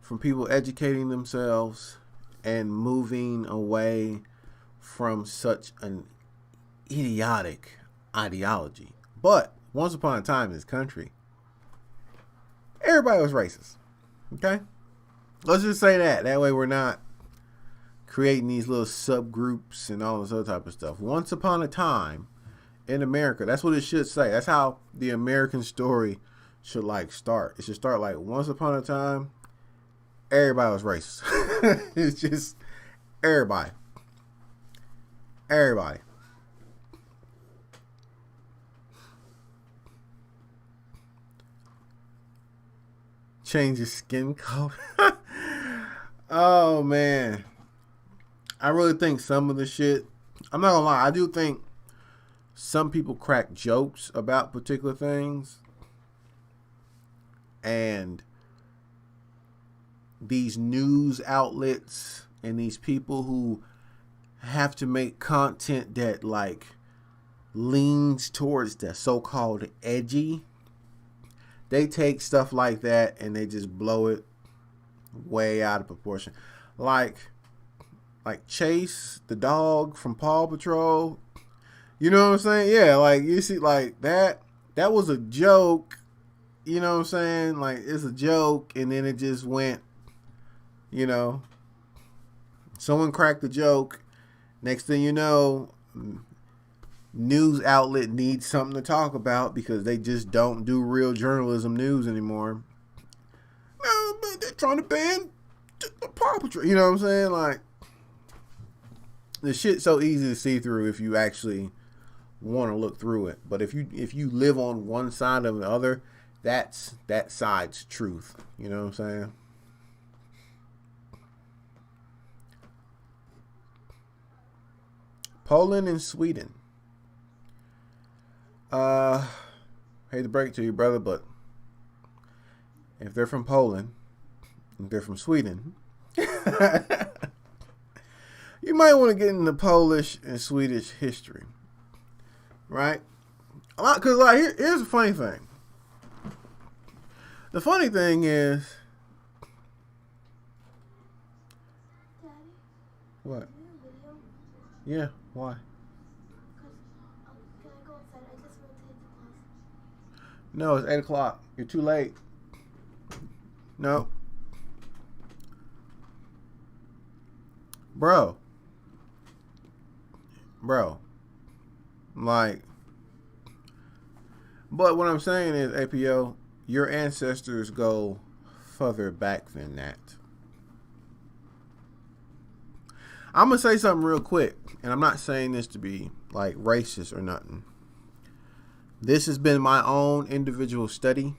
from people educating themselves and moving away from such an idiotic ideology. But once upon a time in this country, everybody was racist, okay? Let's just say that. That way we're not creating these little subgroups and all this other type of stuff. Once upon a time in America, that's what it should say. That's how the American story should like start. It should start like, once upon a time, everybody was racist. It's just everybody. Everybody. Change your skin color. Oh man. I really think some of the shit, I'm not gonna lie, I do think some people crack jokes about particular things, and these news outlets and these people who have to make content that like leans towards the so-called edgy, they take stuff like that and they just blow it way out of proportion. Like Chase the dog from Paw Patrol. You know what I'm saying? Yeah, like you see, like that was a joke. You know what I'm saying? Like, it's a joke, and then it just went, you know, someone cracked the joke. Next thing you know, news outlet needs something to talk about because they just don't do real journalism news anymore. No, but they're trying to ban the Paw Patrol. You know what I'm saying? Like, the shit's so easy to see through if you actually want to look through it. But if you live on one side or the other, that's that side's truth. You know what I'm saying? Poland and Sweden. Hate to break it to you, brother, but if they're from Poland, if they're from Sweden, you might want to get into Polish and Swedish history, right? Because like here's the funny thing. The funny thing is, Daddy, what? video? Yeah, why? Can I go outside? I just rotated the class. No, it's 8 o'clock. You're too late. No. Bro. Like, but what I'm saying is, APO, your ancestors go further back than that. I'm going to say something real quick, and I'm not saying this to be like racist or nothing. This has been my own individual study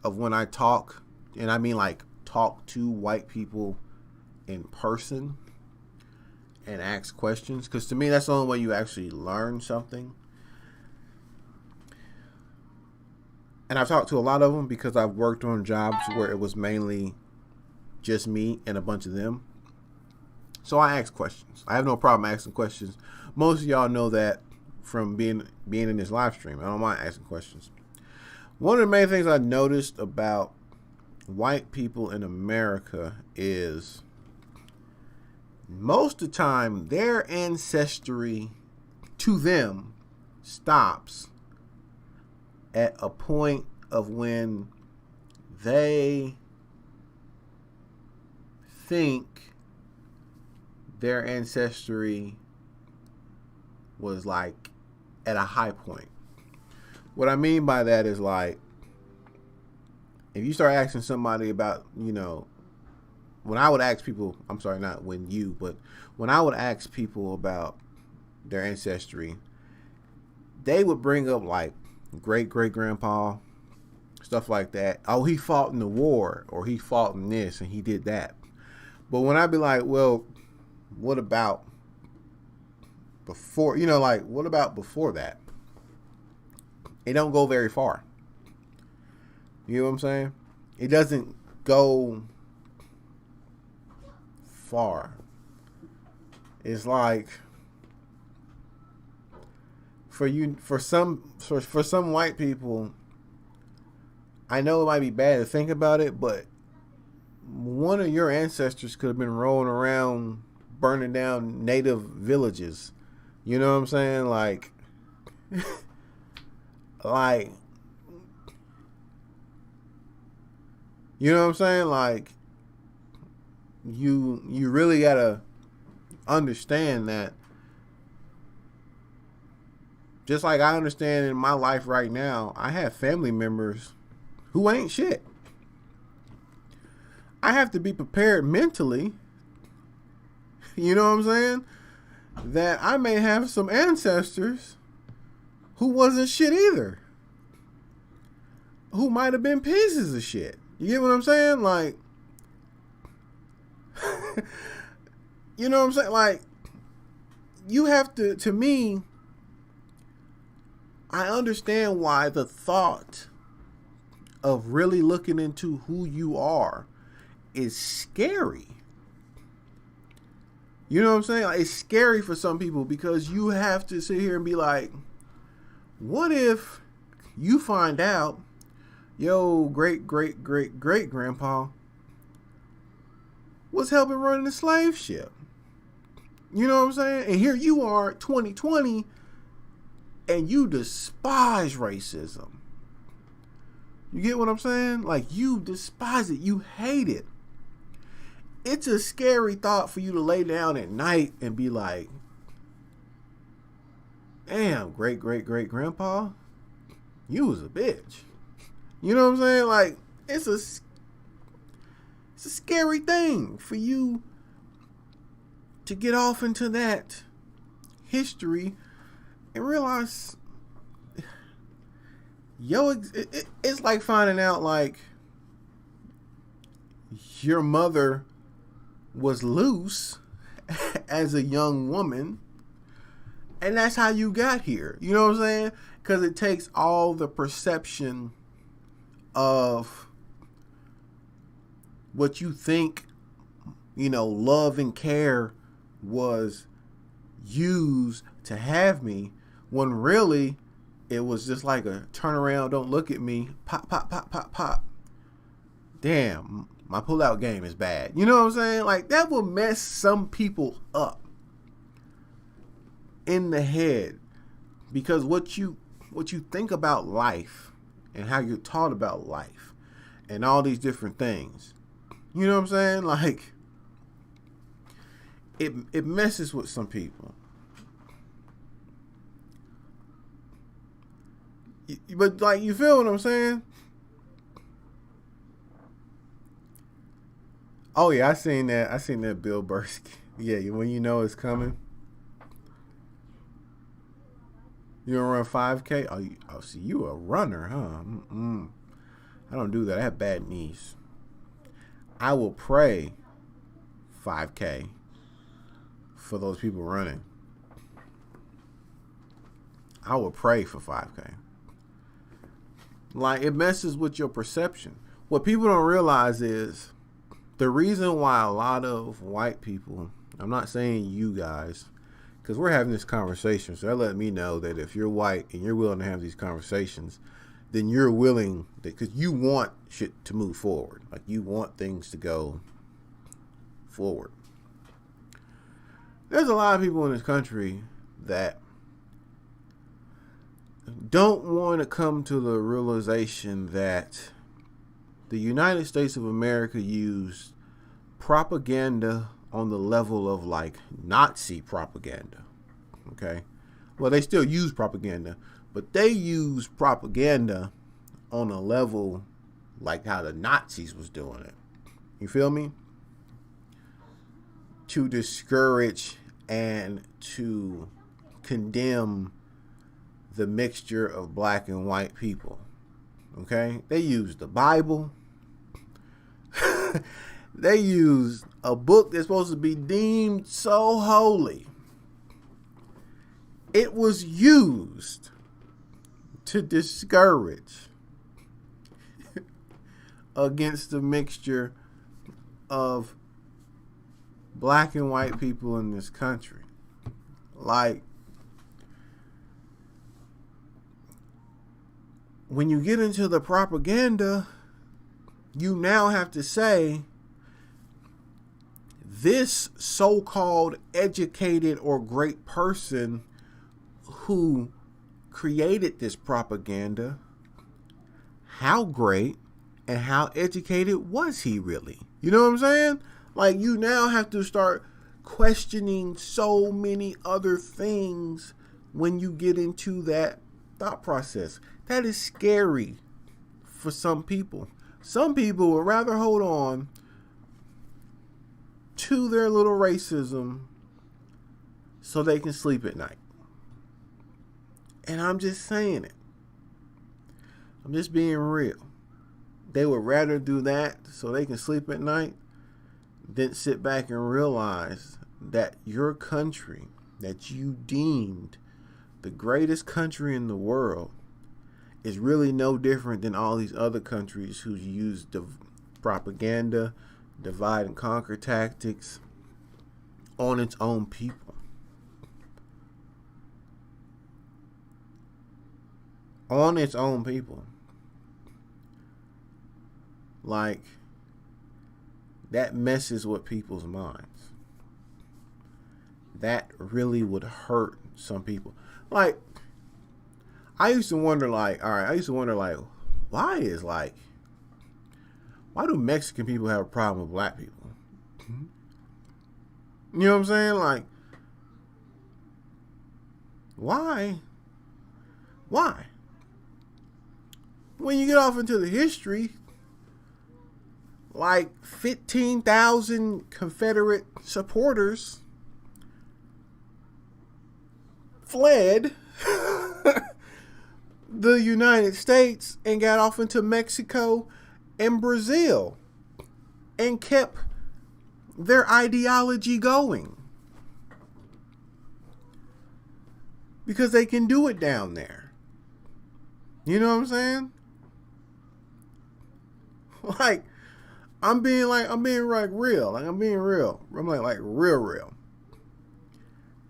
of when I talk, and I mean like talk to white people in person and ask questions, because to me that's the only way you actually learn something. And I've talked to a lot of them because I've worked on jobs where it was mainly just me and a bunch of them. So I ask questions. I have no problem asking questions. Most of y'all know that from being in this live stream. I don't mind asking questions. One of the main things I noticed about white people in America is most of the time their ancestry to them stops at a point of when they think their ancestry was like at a high point. What I mean by that is like, if you start asking somebody about, when I would ask people, I'm sorry, not when you, but when I would ask people about their ancestry, they would bring up like great grandpa, stuff like that. Oh, he fought in the war, or he fought in this and he did that. But when I be like, well, what about before, what about before that? It don't go very far. You know what I'm saying? It doesn't go far. It's like for some white people, I know it might be bad to think about it, but one of your ancestors could have been rolling around burning down native villages. You know what I'm saying? Like you know what I'm saying? Like you really gotta understand that, just like I understand in my life right now, I have family members who ain't shit. I have to be prepared mentally, you know what I'm saying, that I may have some ancestors who wasn't shit either, who might have been pieces of shit. You get what I'm saying? Like, you know what I'm saying? Like, you have to me, I understand why the thought of really looking into who you are is scary. You know what I'm saying? Like, it's scary for some people because you have to sit here and be like, what if you find out your great grandpa was helping run the slave ship? You know what I'm saying? And here you are, 2020, and you despise racism. You get what I'm saying? Like, you despise it. You hate it. It's a scary thought for you to lay down at night and be like, damn, great grandpa, you was a bitch. You know what I'm saying? Like, it's a scary thing for you to get off into that history and realize, it's like finding out like your mother was loose as a young woman, and that's how you got here. You know what I'm saying? Because it takes all the perception of what you think, love and care was used to have me, when really it was just like a turn around, don't look at me, pop, pop, pop, pop, pop. Damn, my pullout game is bad. You know what I'm saying? Like, that will mess some people up in the head, because what you think about life and how you're taught about life and all these different things. You know what I'm saying? Like, it messes with some people. But, like, you feel what I'm saying? Oh, yeah, I seen that Bill Burr. Yeah, when you know it's coming. You gonna run 5K? Oh, see, you a runner, huh? I don't do that. I have bad knees. I will pray 5K for those people running. I will pray for 5K. Like, it messes with your perception. What people don't realize is the reason why a lot of white people, I'm not saying you guys, because we're having this conversation, so that let me know that if you're white and you're willing to have these conversations, then you're willing, because you want shit to move forward. Like, you want things to go forward. There's a lot of people in this country that don't want to come to the realization that the United States of America used propaganda on the level of like Nazi propaganda. Okay? Well, they still use propaganda, but they use propaganda on a level like how the Nazis was doing it. You feel me? To discourage and to condemn the mixture of black and white people. Okay? They used the Bible. They used a book that's supposed to be deemed so holy. It was used to discourage against the mixture of black and white people in this country. Like, when you get into the propaganda, you now have to say, this so-called educated or great person who created this propaganda, how great and how educated was he really? You know what I'm saying? Like, you now have to start questioning so many other things when you get into that thought process. That is scary for some people. Some people would rather hold on to their little racism so they can sleep at night. And I'm just saying it. I'm just being real. They would rather do that so they can sleep at night than sit back and realize that your country, that you deemed the greatest country in the world, is really no different than all these other countries who use propaganda, divide and conquer tactics on its own people. On its own people. Like, that messes with people's minds. That really would hurt some people. Like, I used to wonder, like, why do Mexican people have a problem with black people? You know what I'm saying? Like, why? When you get off into the history, like 15,000 Confederate supporters fled the United States and got off into Mexico and Brazil and kept their ideology going because they can do it down there. You know what I'm saying? Like, I'm being real. Like, I'm being real. I'm like real.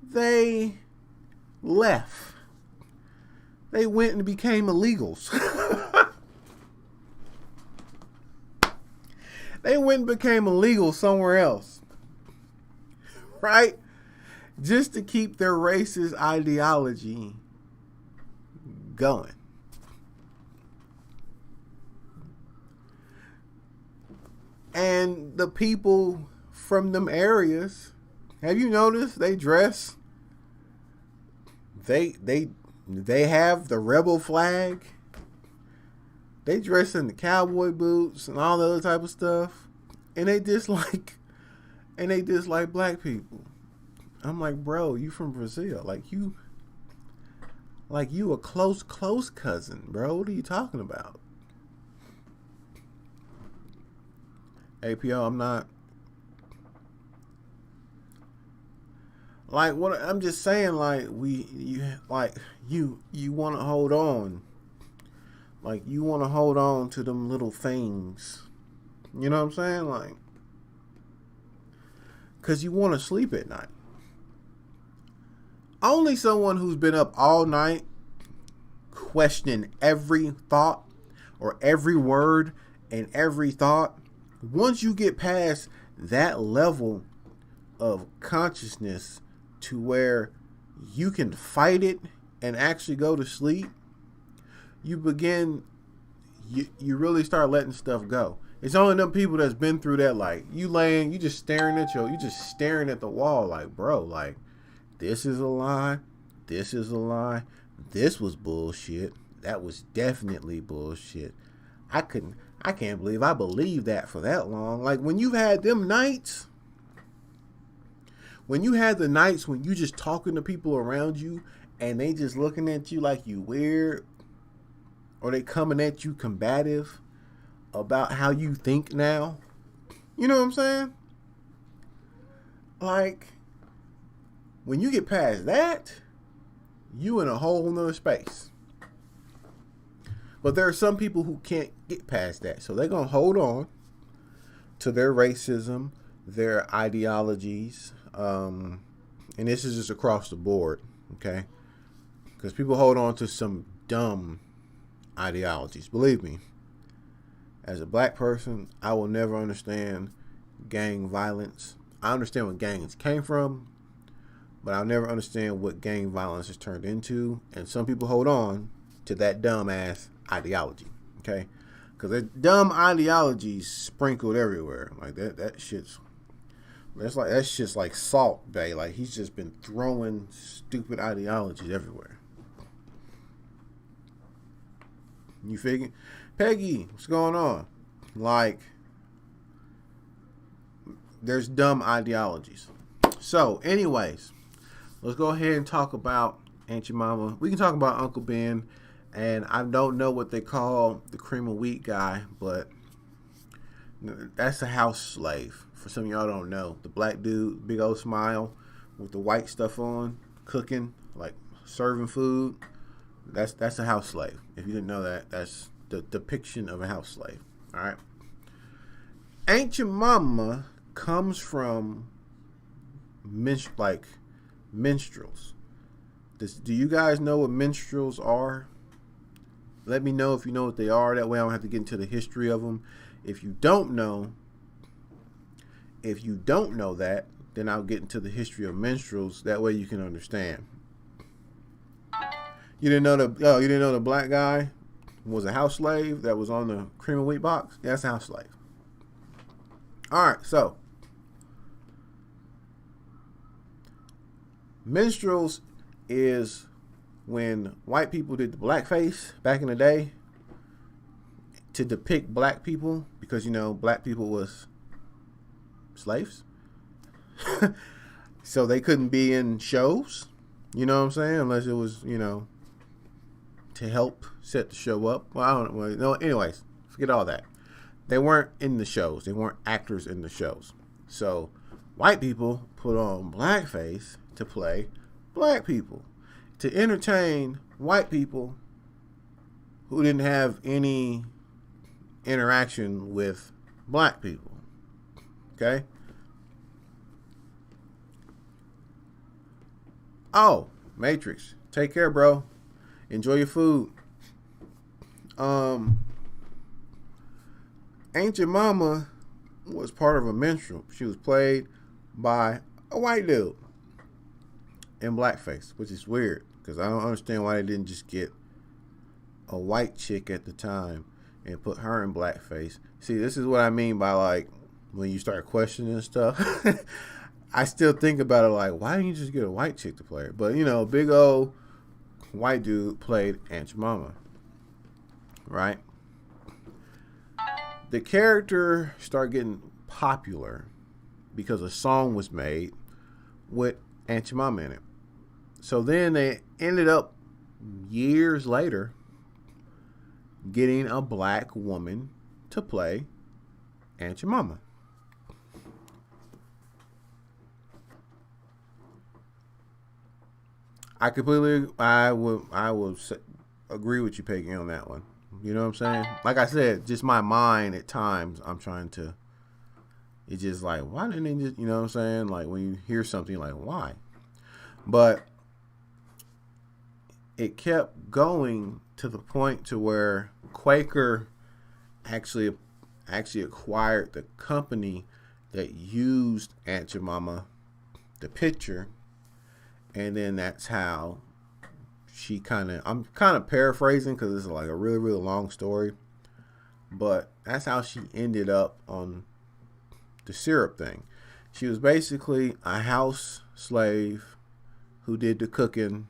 They left. They went and became illegals. They went and became illegal somewhere else. Right? Just to keep their racist ideology going. And the people from them areas, have you noticed they dress? They have the rebel flag. They dress in the cowboy boots and all the other type of stuff. And they dislike black people. I'm like, bro, you from Brazil. Like you a close cousin, bro. What are you talking about? APO, I'm not. Like, what I'm just saying, like, you want to hold on. Like, you want to hold on to them little things. You know what I'm saying? Like, because you want to sleep at night. Only someone who's been up all night questioning every thought or every word and every thought, once you get past that level of consciousness to where you can fight it and actually go to sleep, you really start letting stuff go. It's only them people that's been through that, like you just staring at the wall, like, bro, like, this is a lie, this is a lie, this was bullshit, that was definitely bullshit. I can't believe I believed that for that long. Like, when you've had them nights, when you had the nights when you just talking to people around you and they just looking at you like you weird, or they coming at you combative about how you think now. You know what I'm saying? Like, when you get past that, you in a whole nother space. But there are some people who can't get past that. So they're going to hold on to their racism, their ideologies. And this is just across the board, okay? Because people hold on to some dumb ideologies. Believe me, as a black person, I will never understand gang violence. I understand what gangs came from, but I'll never understand what gang violence has turned into. And some people hold on to that dumb ass ideology, okay? Because there's dumb ideologies sprinkled everywhere. Like that shit's like Salt Bay. Like, he's just been throwing stupid ideologies everywhere. You figure? Peggy, what's going on? Like, there's dumb ideologies. So, anyways, let's go ahead and talk about Aunt Jemima. We can talk about Uncle Ben, and I don't know what they call the cream of wheat guy, but that's a house slave. For some of y'all don't know, the black dude, big old smile with the white stuff on, cooking, like serving food. That's a house slave. If you didn't know that, that's the depiction of a house slave. All right. Aunt Jemima comes from minstrels. Do you guys know what minstrels are? Let me know if you know what they are. That way I don't have to get into the history of them. If you don't know that, then I'll get into the history of minstrels. That way you can understand. You didn't know the black guy was a house slave that was on the cream of wheat box? Yeah, that's a house slave. All right, so minstrels is when white people did the blackface back in the day to depict black people, because, you know, black people was slaves. So they couldn't be in shows, you know what I'm saying, unless it was, you know, to help set the show up. Well, I don't know. No, anyways, forget all that. They weren't in the shows. They weren't actors in the shows. So white people put on blackface to play black people, to entertain white people who didn't have any interaction with black people. Okay? Oh, Matrix. Take care, bro. Enjoy your food. Aunt Jemima was part of a minstrel. She was played by a white dude in blackface, which is weird, because I don't understand why they didn't just get a white chick at the time and put her in blackface. See, this is what I mean by, like, when you start questioning stuff. I still think about it like, why didn't you just get a white chick to play it? But, you know, big old white dude played Aunt Jemima, right? The character started getting popular because a song was made with Aunt Jemima in it. So then they ended up years later getting a black woman to play Aunt Jemima. I would agree with you, Peggy, on that one. You know what I'm saying? Like I said, just my mind at times, I'm trying to, it's just like, why didn't they just, you know what I'm saying? Like, when you hear something, like, why? But it kept going to the point to where Quaker actually acquired the company that used Aunt Jemima, the picture, And then that's how she I'm kind of paraphrasing because it's like a really, really long story. But that's how she ended up on the syrup thing. She was basically a house slave who did the cooking,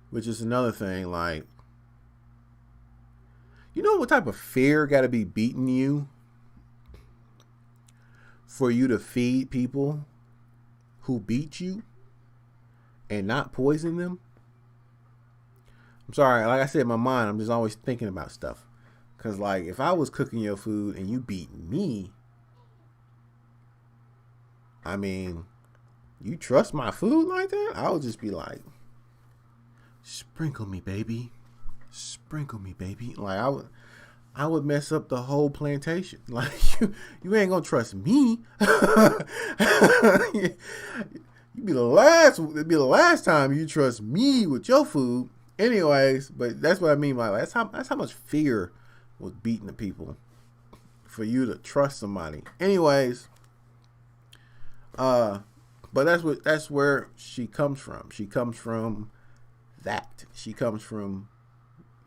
which is another thing. Like, you know what type of fear got to be beating you for you to feed people who beat you and not poison them? I'm sorry, like I said, in my mind, I'm just always thinking about stuff. Because, like, if I was cooking your food and you beat me, I mean, you trust my food like that? I would just be like, sprinkle me, baby. Sprinkle me, baby. Like, I would mess up the whole plantation. Like, you ain't gonna trust me. It'd be the last time you trust me with your food. Anyways, but that's what I mean by like, that's how much fear was beating the people for you to trust somebody. Anyways, but that's where she comes from. She comes from that. She comes from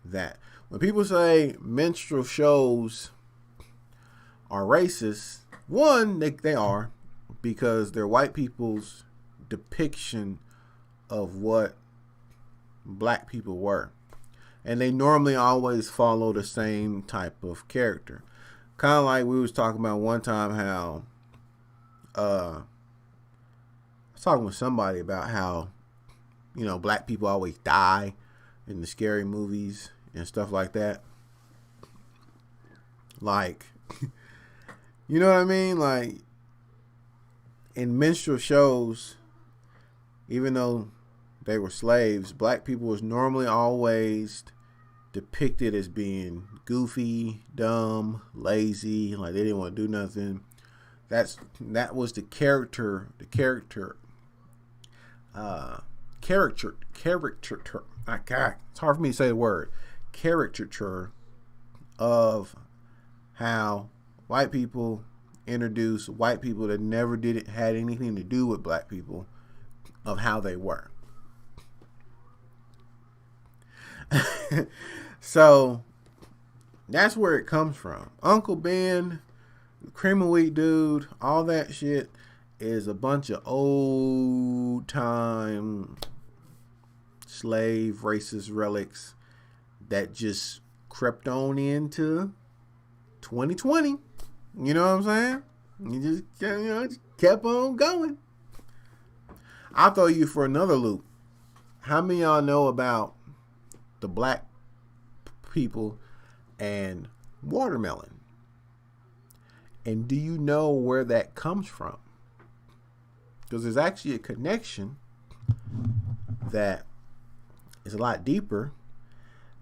that. When people say minstrel shows are racist, one, they are, because they're white people's depiction of what black people were. And they normally always follow the same type of character. Kind of like we was talking about one time how I was talking with somebody about how, you know, black people always die in the scary movies and stuff like that. Like, you know what I mean? Like, in minstrel shows, even though they were slaves, black people was normally always depicted as being goofy, dumb, lazy, like they didn't want to do nothing. That was the character. It's hard for me to say the word. Caricature of how white people introduced white people that never had anything to do with black people, of how they were. So that's where it comes from. Uncle Ben, Cream of Wheat dude, all that shit is a bunch of old time slave racist relics that just crept on into 2020. You know what I'm saying? You just kept on going. I'll throw you for another loop. How many of y'all know about the black people and watermelon? And do you know where that comes from? Because there's actually a connection that is a lot deeper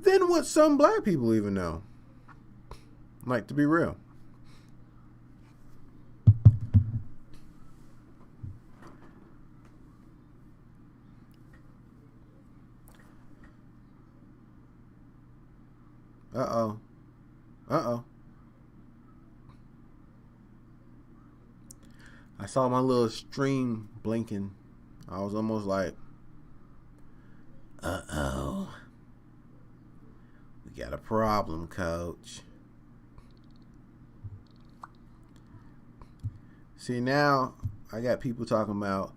than what some black people even know. Like, to be real. Uh-oh. I saw my little stream blinking. I was almost like, uh-oh. We got a problem, coach. See, now I got people talking about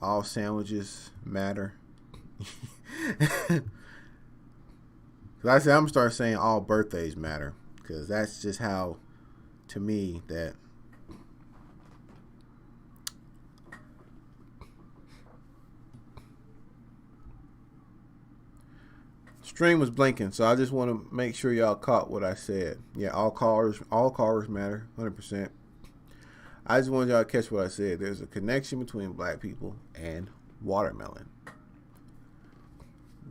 all sandwiches matter. I said I'm gonna start saying all birthdays matter, because that's just how, to me, that stream was blinking, so I just want to make sure y'all caught what I said. Yeah, all cars matter, 100%. I just wanted y'all to catch what I said. There's a connection between black people and watermelon.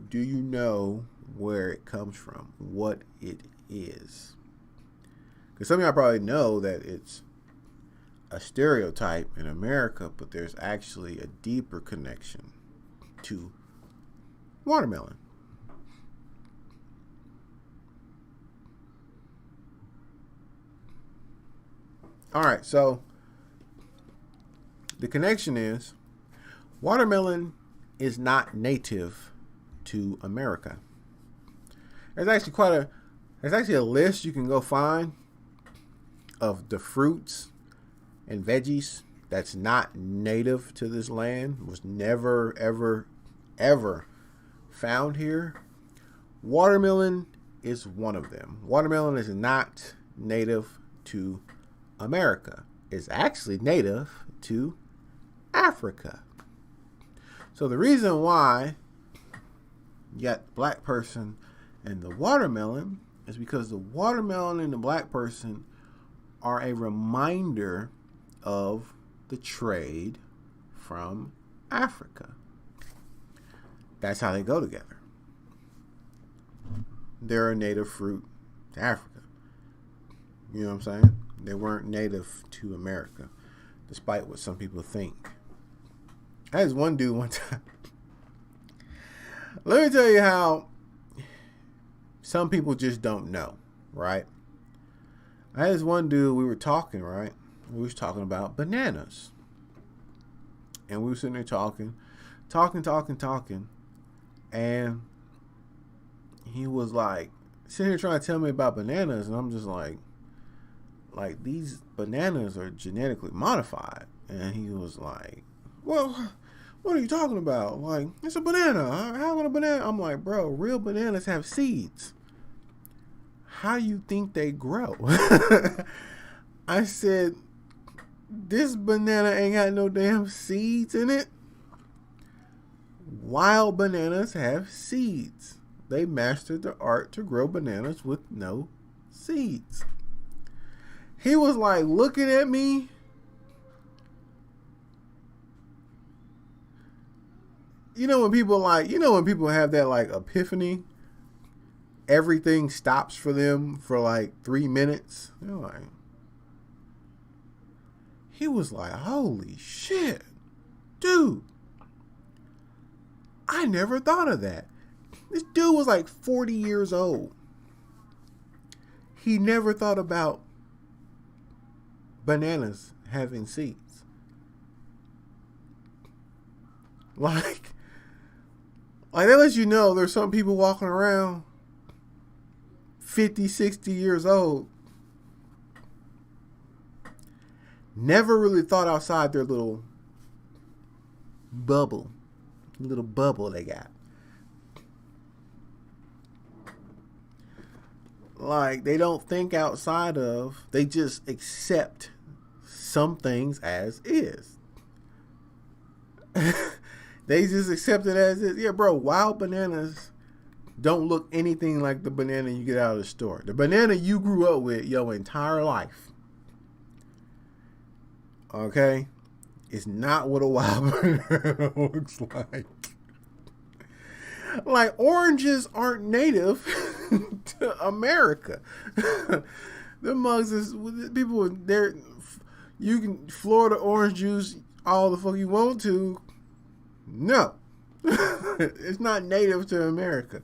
Do you know where it comes from? What it is? Because some of y'all probably know that it's a stereotype in America, but there's actually a deeper connection to watermelon. All right, so The connection is watermelon is not native to America. There's actually a list you can go find of the fruits and veggies that's not native to this land, was never, ever found here. Watermelon is one of them. Watermelon is not native to America. It's actually native to Africa. So the reason why you got the black person and the watermelon is because the watermelon and the black person are a reminder of the trade from Africa. That's how they go together. They're a native fruit to Africa. You know what I'm saying? They weren't native to America, despite what some people think. I had this one dude one time. Let me tell you how some people just don't know, right? I had this one dude, we were talking, right? We was talking about bananas. And we were sitting there talking. And he was like, sitting here trying to tell me about bananas. And I'm just like these bananas are genetically modified. And he was like, well, what are you talking about? Like, it's a banana. How would a banana? I'm like, bro, real bananas have seeds. How do you think they grow? I said, this banana ain't got no damn seeds in it. Wild bananas have seeds. They mastered the art to grow bananas with no seeds. He was like looking at me. When people have that like epiphany, everything stops for them for like 3 minutes. They're like, he was like, holy shit, dude. I never thought of that. This dude was like 40 years old. He never thought about bananas having seeds. Like that lets you know there's some people walking around 50, 60 years old. Never really thought outside their little bubble they got. Like, they don't think outside of, they just accept some things as is. They just accept it as is. Yeah, bro, wild bananas don't look anything like the banana you get out of the store. The banana you grew up with your entire life, okay, is not what a wild banana looks like. Like, oranges aren't native to America. The mugs is people there. You can Florida orange juice all the fuck you want to. No, it's not native to America.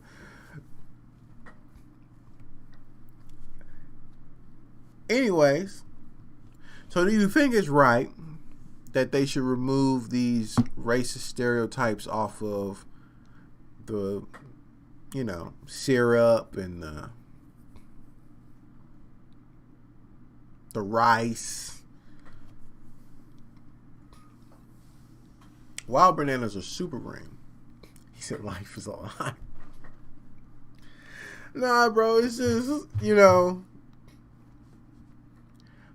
Anyways, so do you think it's right that they should remove these racist stereotypes off of the, syrup and the rice? Wild bananas are super green. He said life is a lie. Nah, bro, it's just,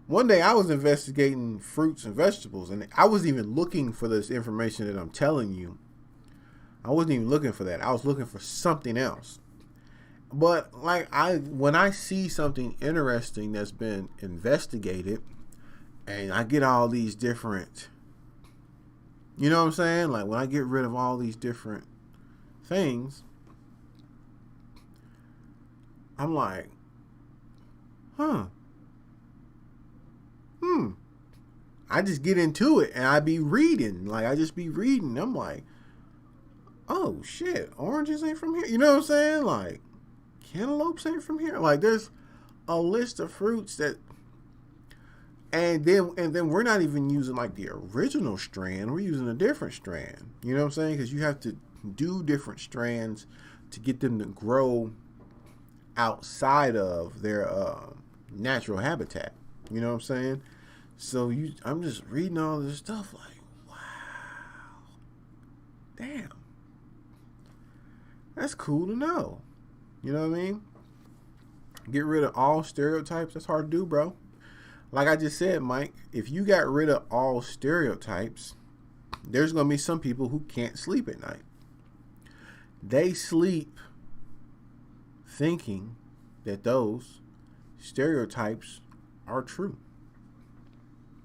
one day I was investigating fruits and vegetables, and I wasn't even looking for this information that I'm telling you. I wasn't even looking for that. I was looking for something else. But when I see something interesting that's been investigated, and I get all these different, you know what I'm saying? Like, when I get rid of all these different things, I'm like, I just get into it and I be reading. Like, I just be reading. I'm like, oh shit, oranges ain't from here. You know what I'm saying? Like, cantaloupes ain't from here. Like, there's a list of fruits that And then we're not even using like the original strand. We're using a different strand. You know what I'm saying? Because you have to do different strands to get them to grow outside of their natural habitat. You know what I'm saying? So I'm just reading all this stuff like, wow, damn, that's cool to know. You know what I mean? Get rid of all stereotypes. That's hard to do, bro. Like I just said, Mike, if you got rid of all stereotypes, there's going to be some people who can't sleep at night. They sleep thinking that those stereotypes are true.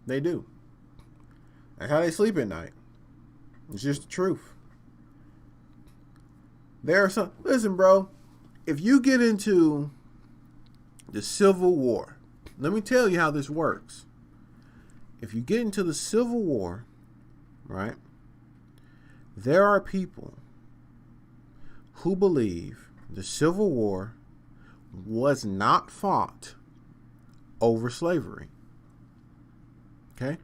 They do. That's how they sleep at night. It's just the truth. There are some. Listen, bro, if you get into the Civil War, let me tell you how this works. If you get into the Civil War, right, there are people who believe the Civil War was not fought over slavery. Okay?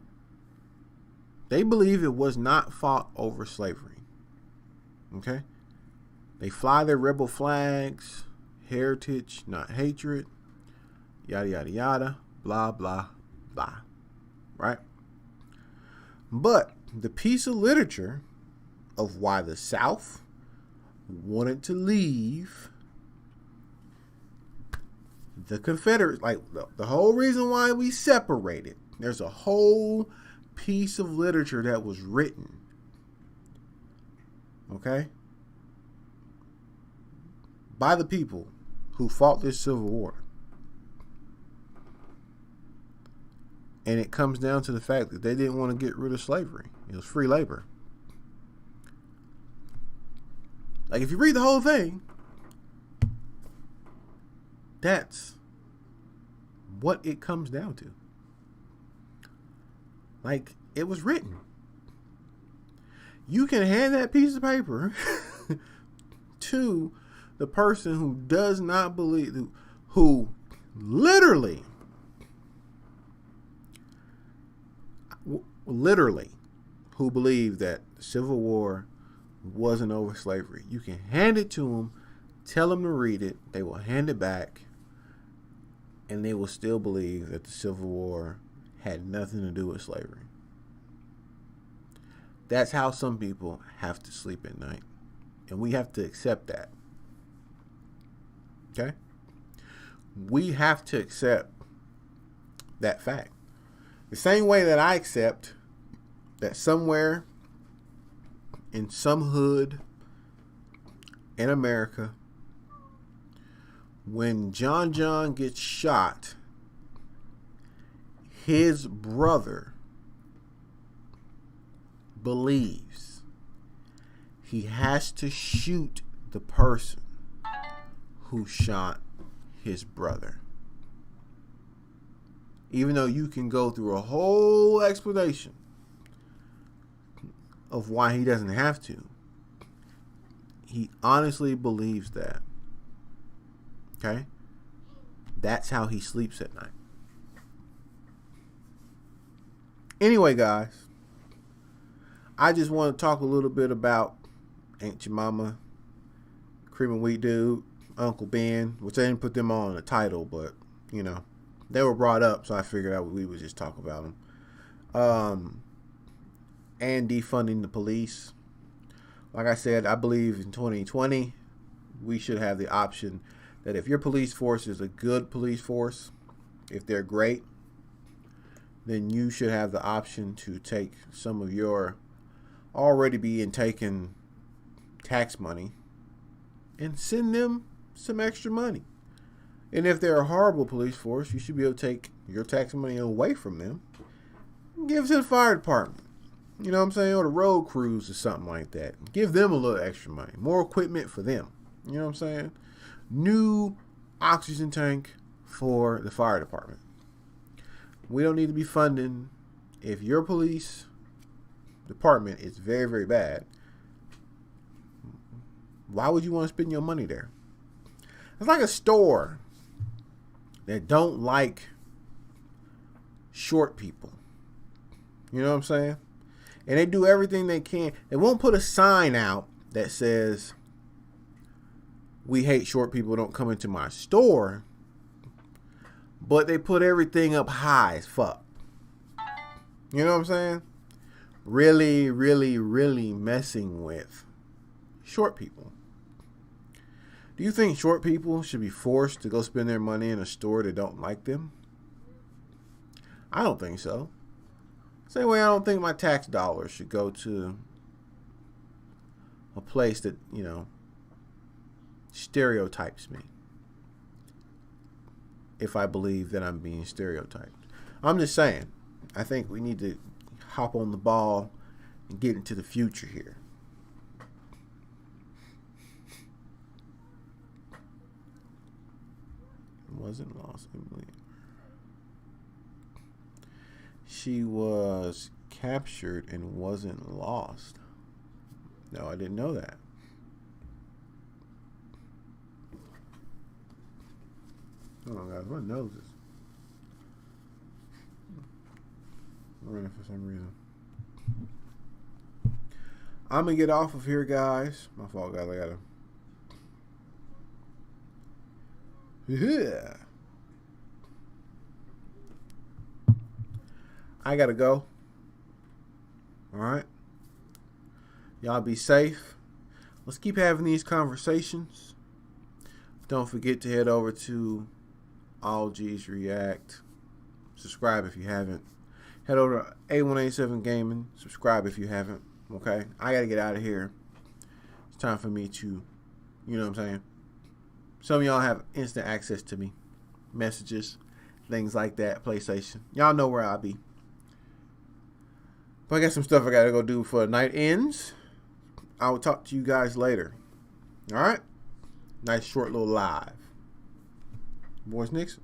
They believe it was not fought over slavery. Okay? They fly their rebel flags, heritage, not hatred, yada, yada, yada, blah, blah, blah. Right? But the piece of literature of why the South wanted to leave the Confederates, like the whole reason why we separated, there's a whole piece of literature that was written, okay, by the people who fought this Civil War. And it comes down to the fact that they didn't want to get rid of slavery. It was free labor. Like, if you read the whole thing, that's what it comes down to. Like, it was written. You can hand that piece of paper to the person who does not believe, who literally, who believe that the Civil War wasn't over slavery. You can hand it to them, tell them to read it, they will hand it back, and they will still believe that the Civil War had nothing to do with slavery. That's how some people have to sleep at night. And we have to accept that. Okay? We have to accept that fact. The same way that I accept that somewhere in some hood in America, when John gets shot, his brother believes he has to shoot the person who shot his brother. Even though you can go through a whole explanation of why he doesn't have to, he honestly believes that. Okay? That's how he sleeps at night. Anyway, guys, I just want to talk a little bit about Aunt Jemima, Cream and Wheat Dude, Uncle Ben, which I didn't put them all in the title, but, you know, they were brought up, so I figured out we would just talk about them. And defunding the police. Like I said, I believe in 2020, we should have the option that if your police force is a good police force, if they're great, then you should have the option to take some of your already being taken tax money and send them some extra money. And if they're a horrible police force, you should be able to take your tax money away from them and give it to the fire department. You know what I'm saying? Or the road crews or something like that. Give them a little extra money. More equipment for them. You know what I'm saying? New oxygen tank for the fire department. We don't need to be funding. If your police department is very, very bad, why would you want to spend your money there? It's like a store that don't like short people. You know what I'm saying? And they do everything they can. They won't put a sign out that says, "We hate short people, don't come into my store." But they put everything up high as fuck. You know what I'm saying? Really, really, really messing with short people. Do you think short people should be forced to go spend their money in a store that don't like them? I don't think so. Same way I don't think my tax dollars should go to a place that, you know, stereotypes me. If I believe that I'm being stereotyped. I'm just saying, I think we need to hop on the ball and get into the future here. Wasn't lost. She was captured and wasn't lost. No, I didn't know that. Oh guys, my nose is running for some reason. I'm gonna get off of here, guys. My fault, guys. I gotta go. All right. Y'all be safe. Let's keep having these conversations. Don't forget to head over to AllG'sReact. Subscribe if you haven't. Head over to A187 Gaming. Subscribe if you haven't. Okay? I gotta get out of here. It's time for me to, you know what I'm saying? Some of y'all have instant access to me. Messages, things like that. PlayStation. Y'all know where I'll be. But I got some stuff I gotta go do before the night ends. I will talk to you guys later. Alright? Nice short little live. Boys Knicks.